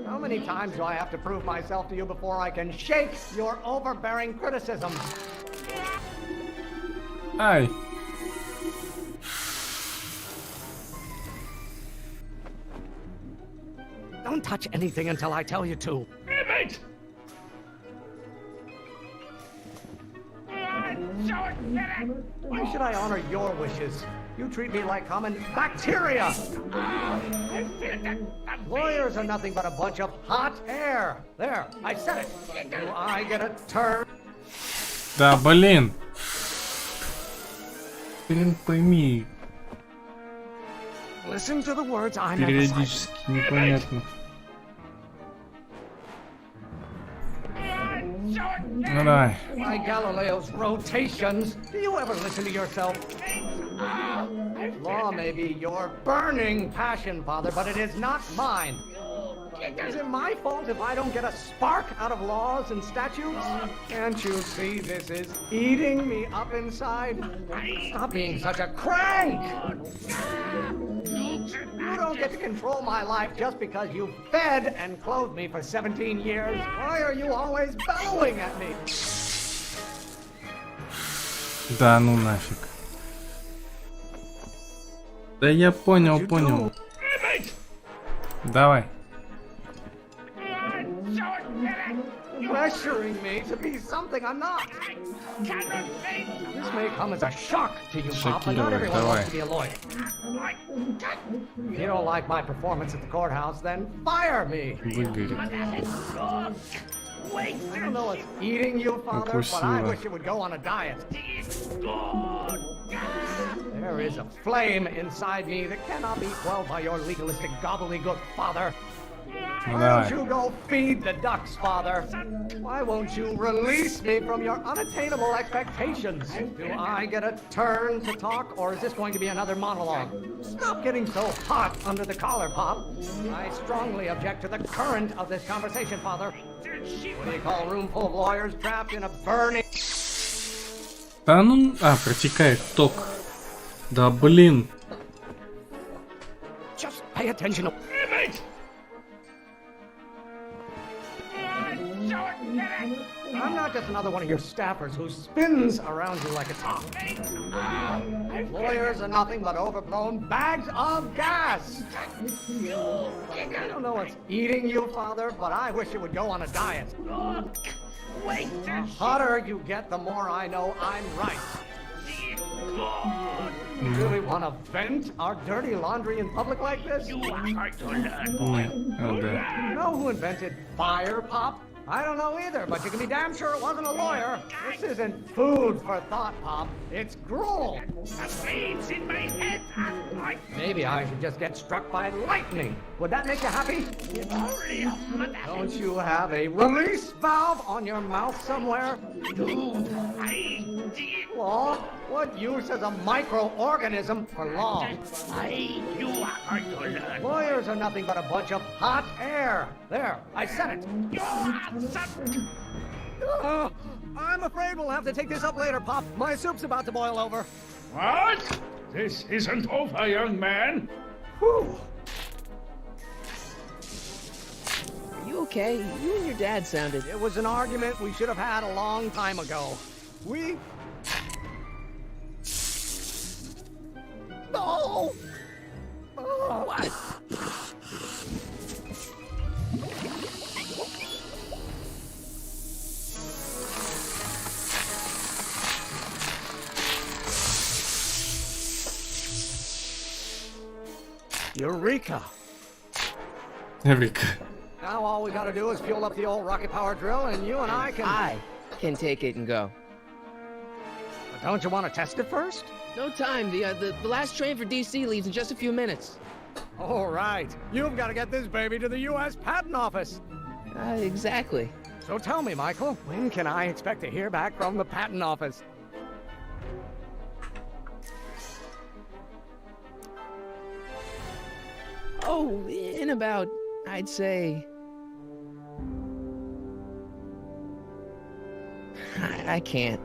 Speaker 12: How many times do I have to prove myself to you before I can shake your overbearing criticism?
Speaker 1: Ай.
Speaker 12: Don't touch anything until I tell you to.
Speaker 11: Emmett!
Speaker 12: Why should I honor your wishes? You treat me like common bacteria. Lawyers are nothing but a bunch of hot air. There, I said it. Do I get a turn?
Speaker 1: Да, блин. Блин, пойми.
Speaker 12: Listen to the words I'm
Speaker 1: Периодически непонятно. Ну давай.
Speaker 12: By Galileo's rotations, do you ever listen to yourself? Law may be your burning passion, Father, but it is not mine. Is it my fault if I don't get a spark out of laws and statutes? Can't you see this is eating me up inside? Stop being such a crank! You don't get to control my life just because you fed and clothed me for 17 years. Why are you always bellowing at me?
Speaker 1: Да ну нафиг. Да я понял. Давай.
Speaker 12: Pressuring me to be something I'm not. This may come as a shock to you, Pop, but not everyone wants to be a lawyer. If you don't like my performance at the courthouse, then fire me. I don't know what's eating you, Father, but I wish you would go on a diet. There is a flame inside me that cannot be quelled by your legalistic gobbledygook, Father. Why don't you go feed the ducks, Father? Why won't you release me from your unattainable expectations? Do I get a turn to talk, or is this going to be another monologue? Stop getting so hot under the collar, Pop. I strongly object to the current of this conversation, Father. What do you call a room full of lawyers trapped in a burning...
Speaker 1: Да ну... А, протекает ток. Да блин.
Speaker 12: Just pay attention. I'm not just another one of your staffers who spins around you like a top. Lawyers are nothing but overblown bags of gas. I don't know what's eating you, Father, but I wish you would go on a diet. The hotter you get, the more I know I'm right. You really want to vent our dirty laundry in public like this? You know who invented fire, Pop? I don't know either, but you can be damn sure it wasn't a lawyer. This isn't food for thought, Pop. It's gruel. Seeds in my head. Maybe I should just get struck by lightning. Would that make you happy? Don't you have a release valve on your mouth somewhere? Law? What use is a microorganism for law? Lawyers are nothing but a bunch of hot air. There, I said it. I'm afraid we'll have to take this up later, Pop. My soup's about to boil over.
Speaker 11: What? This isn't over, young man.
Speaker 12: Whew.
Speaker 3: Are you okay? You and your dad sounded...
Speaker 12: It was an argument we should have had a long time ago. We... No! Oh. What? Eureka!
Speaker 1: Eureka.
Speaker 12: Now all we gotta do is fuel up the old rocket power drill and you and I can
Speaker 3: take it and go.
Speaker 12: But don't you want to test it first?
Speaker 3: No time. The last train for DC leaves in just a few minutes.
Speaker 12: All right. You've got to get this baby to the U.S. Patent Office.
Speaker 3: Exactly.
Speaker 12: So tell me, Michael, when can I expect to hear back from the Patent Office?
Speaker 3: Oh, in about, I'd say... I can't.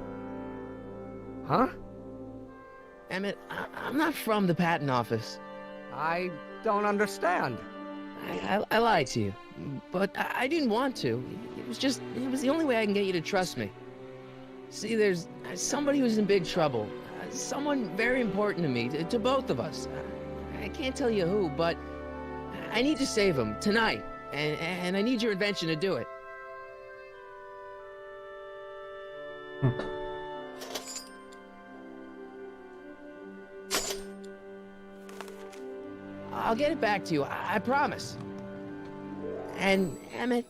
Speaker 12: Huh?
Speaker 3: Emmett, I'm not from the patent office.
Speaker 12: I don't understand.
Speaker 3: I lied to you, but I didn't want to. It was the only way I can get you to trust me. See, there's somebody who's in big trouble. Someone very important to me, to both of us. I can't tell you who, but I need to save him tonight, and I need your invention to do it. I'll get it back to you, I promise. And, Emmett,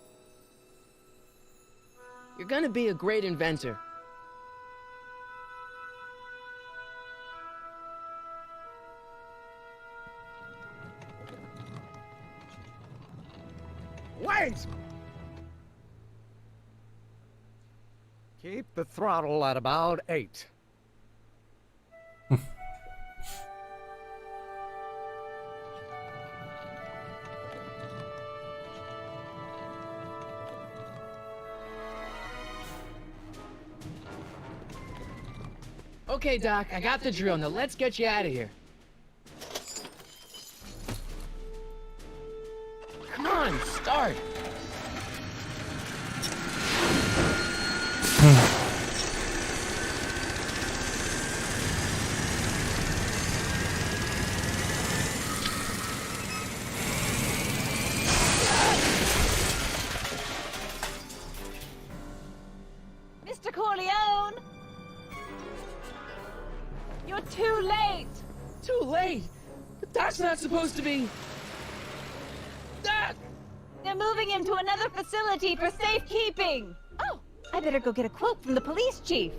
Speaker 3: you're gonna be a great inventor.
Speaker 12: Wait! keep the throttle at about 8.
Speaker 3: Okay, Doc, I got the drill. Now let's get you out of here. Come on, start.
Speaker 9: Mr. Corleone! You're too late!
Speaker 3: Too late? But that's not supposed to be... Doc!
Speaker 9: They're moving him to another facility for safekeeping! Oh, I better go get a quote from the police chief.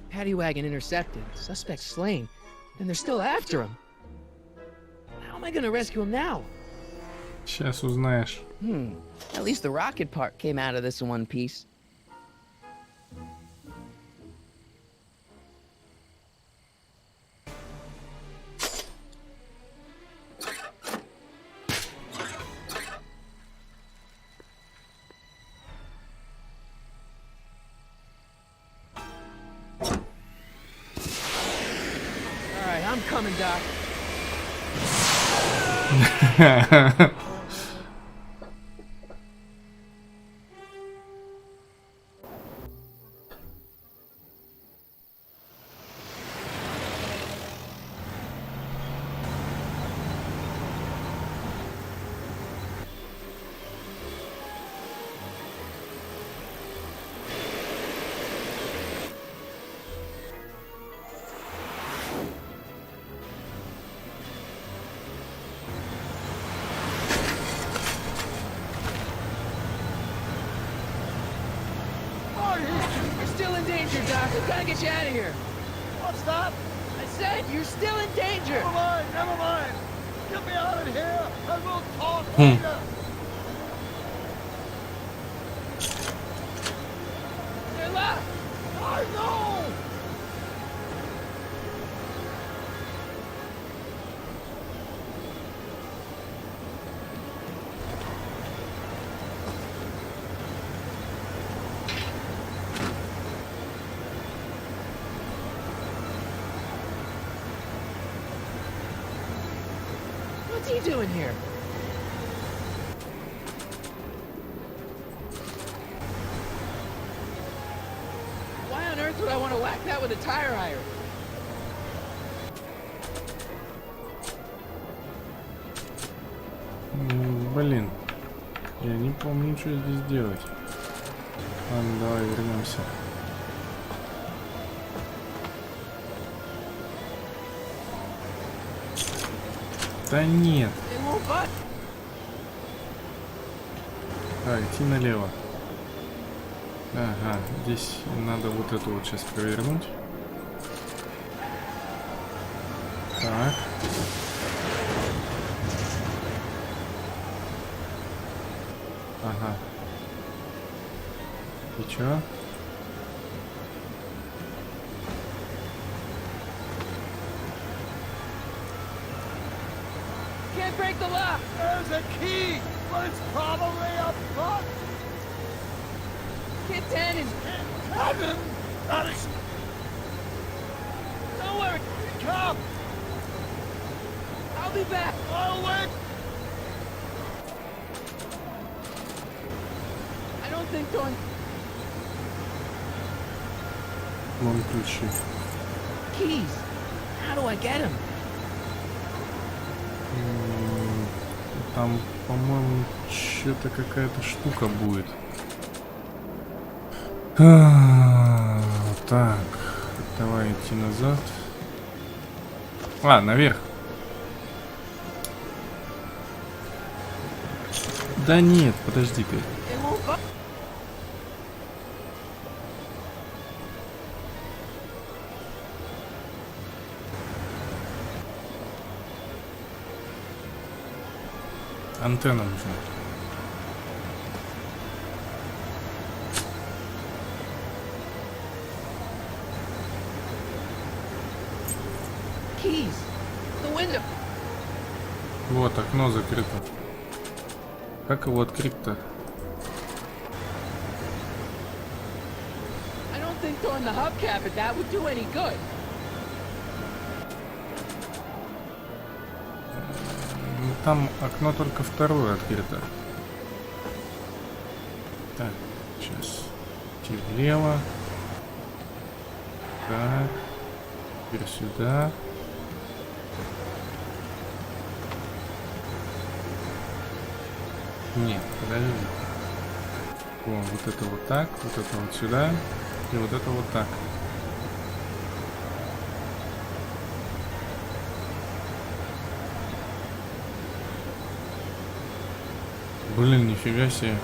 Speaker 3: Paddy wagon intercepted. Suspect slain. And they're still after him. How am I gonna rescue him now?
Speaker 1: Сейчас узнаешь.
Speaker 3: At least the rocket part came out of this in one piece. Alright, I'm coming, Doc. You're still in danger, Doc. We gotta get you out of here.
Speaker 12: What's that?
Speaker 3: I said you're still in danger.
Speaker 12: Never mind, never mind. Get me out of here, and we'll talk later.
Speaker 3: They're left.
Speaker 12: I know!
Speaker 3: What's he doing here? Why on earth would I want to whack that with a tire iron?
Speaker 1: Блин. Я не помню, что здесь делать. Ладно, давай вернемся. Да нет. А, идти налево. Ага, здесь надо вот эту вот сейчас провернуть. Так. Ага. И чё?
Speaker 3: Can't break the lock.
Speaker 12: There's a key, but it's probably up front.
Speaker 3: Kid 10 is...
Speaker 12: Kevin! That is...
Speaker 3: Don't worry.
Speaker 12: Come!
Speaker 3: I'll be back.
Speaker 12: I'll wait!
Speaker 3: I don't think going...
Speaker 1: Вон ключи.
Speaker 3: Keys. How do I get them?
Speaker 1: Там, по-моему, что-то какая-то штука будет. Так, давай идти назад. А, наверх. Да нет, подожди ты. Антенна нужна.
Speaker 3: Keys. The window.
Speaker 1: Вот, окно закрыто. Как его открыть-то?
Speaker 3: I don't think throwing the hubcap at that would do any good.
Speaker 1: Ну, там окно только второе открыто. Так, сейчас. Идти влево. Так. Теперь сюда. Нет, подожди. О, вот это вот так, вот это вот сюда. И вот это вот так. Блин, нифига себе.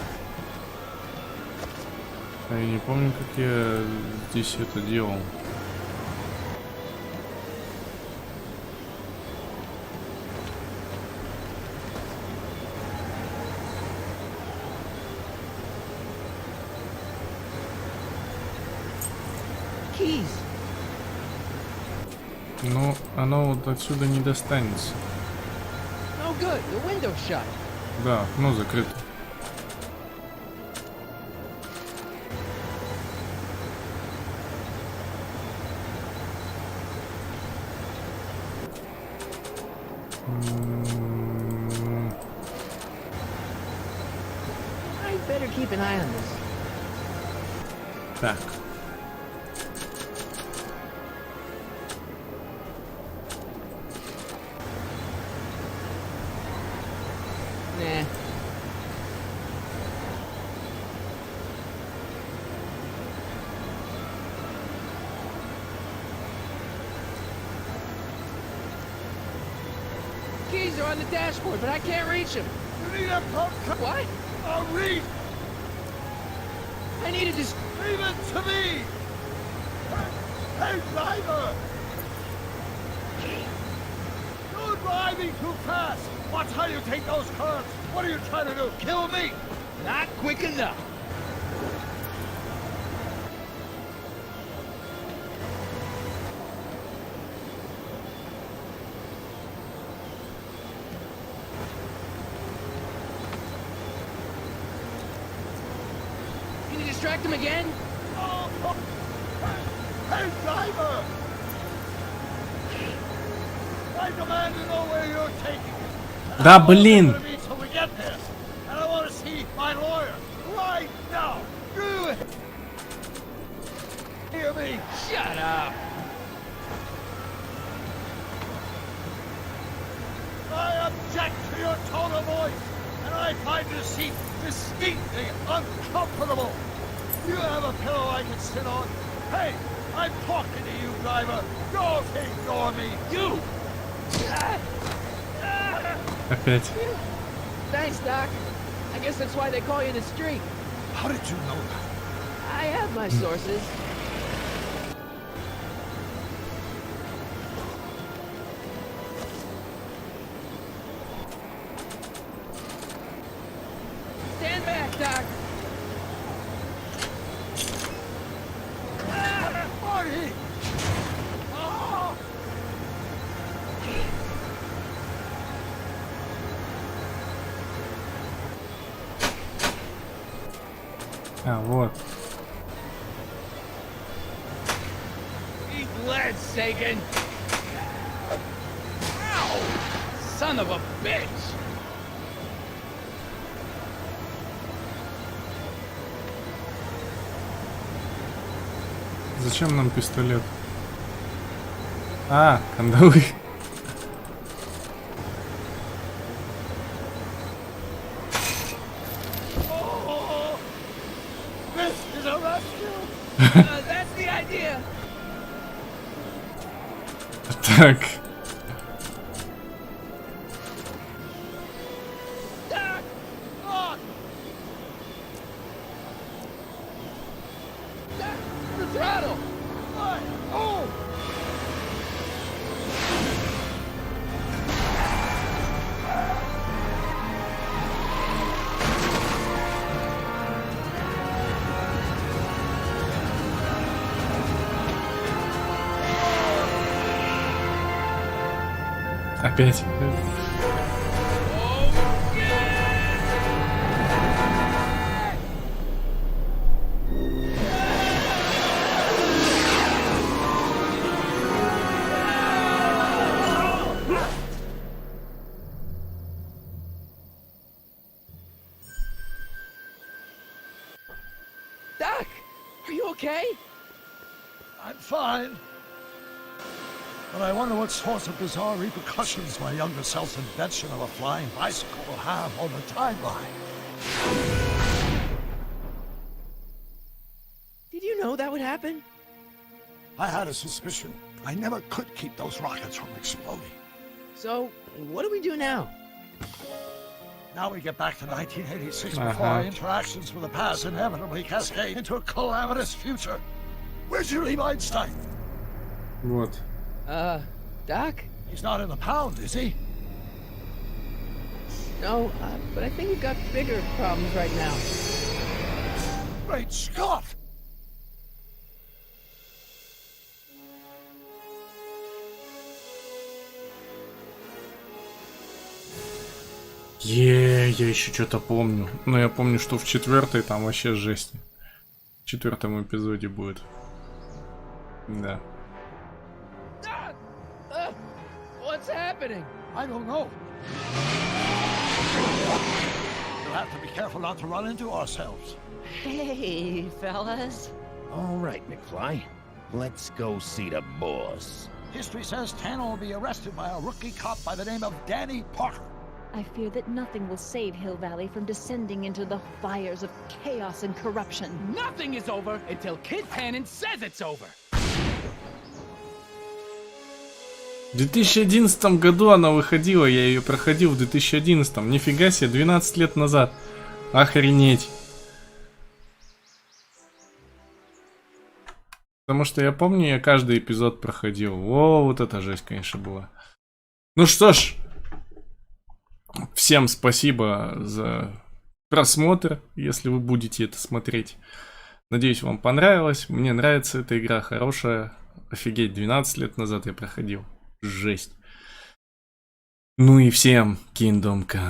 Speaker 1: А я не помню, как я здесь это делал.
Speaker 3: Keys.
Speaker 1: Но оно вот отсюда не достанется.
Speaker 3: No good. The window's shut.
Speaker 1: Да, окно закрыто.
Speaker 3: I better keep an eye on this.
Speaker 1: Так.
Speaker 3: Nah. Keys are on the dashboard, but I can't reach them.
Speaker 4: You need a pump.
Speaker 3: What?
Speaker 4: A reef.
Speaker 3: I need to just...
Speaker 4: Leave it to me. Hey, driver. You're driving too fast. Watch how you take those curves. What are you trying to do? Kill me?
Speaker 10: Not quick enough.
Speaker 3: Can you distract him again?
Speaker 4: Oh. Hey, driver. I demand to know where you're taking me.
Speaker 1: Да, блин!
Speaker 4: Till we get there. And I want to see my lawyer right now. You hear me?
Speaker 10: Shut up.
Speaker 4: I object to your tone of voice, and I find this seat distinctly uncomfortable. You have a pillow I can sit on. Hey, I'm talking to you, driver. Don't ignore me. You!
Speaker 1: Опять.
Speaker 3: Thanks, Doc. I guess that's why they call you the street.
Speaker 4: How did you know that?
Speaker 3: I have my sources. Stand back, Doc.
Speaker 4: Marty! Oh!
Speaker 1: А, вот.
Speaker 10: Eat lead, Sagan. Ow! Son of a bitch.
Speaker 1: Зачем нам пистолет? А, кандалы.
Speaker 4: Oh! This is a rescue!
Speaker 3: That's the idea.
Speaker 1: Так.
Speaker 4: Doc! Doc!
Speaker 3: The throttle.
Speaker 4: What? Oh!
Speaker 1: опять.
Speaker 3: Doc, are you okay?
Speaker 4: I'm fine. But I wonder what sorts of bizarre repercussions my younger self's invention of a flying bicycle will have on the timeline.
Speaker 3: Did you know that would happen?
Speaker 4: I had a suspicion. I never could keep those rockets from exploding.
Speaker 3: So, what do we do now?
Speaker 4: Now we get back to 1986 before our interactions with the past inevitably cascade into a calamitous future. Where'd you leave Einstein?
Speaker 1: Вот.
Speaker 3: Doc?
Speaker 4: He's not in the pound, is he?
Speaker 3: No, but I think we've got bigger problems right now.
Speaker 4: Great Scott!
Speaker 1: Я еще что-то помню. Но я помню, что в 4-й там вообще жесть. В 4-м эпизоде будет. Да.
Speaker 3: What's happening?
Speaker 4: I don't know. We'll have to be careful not to run into ourselves.
Speaker 6: Hey, fellas.
Speaker 13: All right, McFly. Let's go see the boss.
Speaker 4: History says Tanner will be arrested by a rookie cop by the name of Danny Parker.
Speaker 9: I fear that nothing will save Hill Valley from descending into the fires of chaos and corruption.
Speaker 10: Nothing is over until Kid Tannen says it's over.
Speaker 1: В 2011 году она выходила, я ее проходил в 2011. Нифига себе, 12 лет назад. Охренеть. Потому что я помню, я каждый эпизод проходил. О, вот это жесть, конечно, была. Ну что ж. Всем спасибо за просмотр, если вы будете это смотреть. Надеюсь, вам понравилось. Мне нравится эта игра, хорошая. Офигеть, 12 лет назад я проходил. Жесть. Ну и всем Kingdom Come.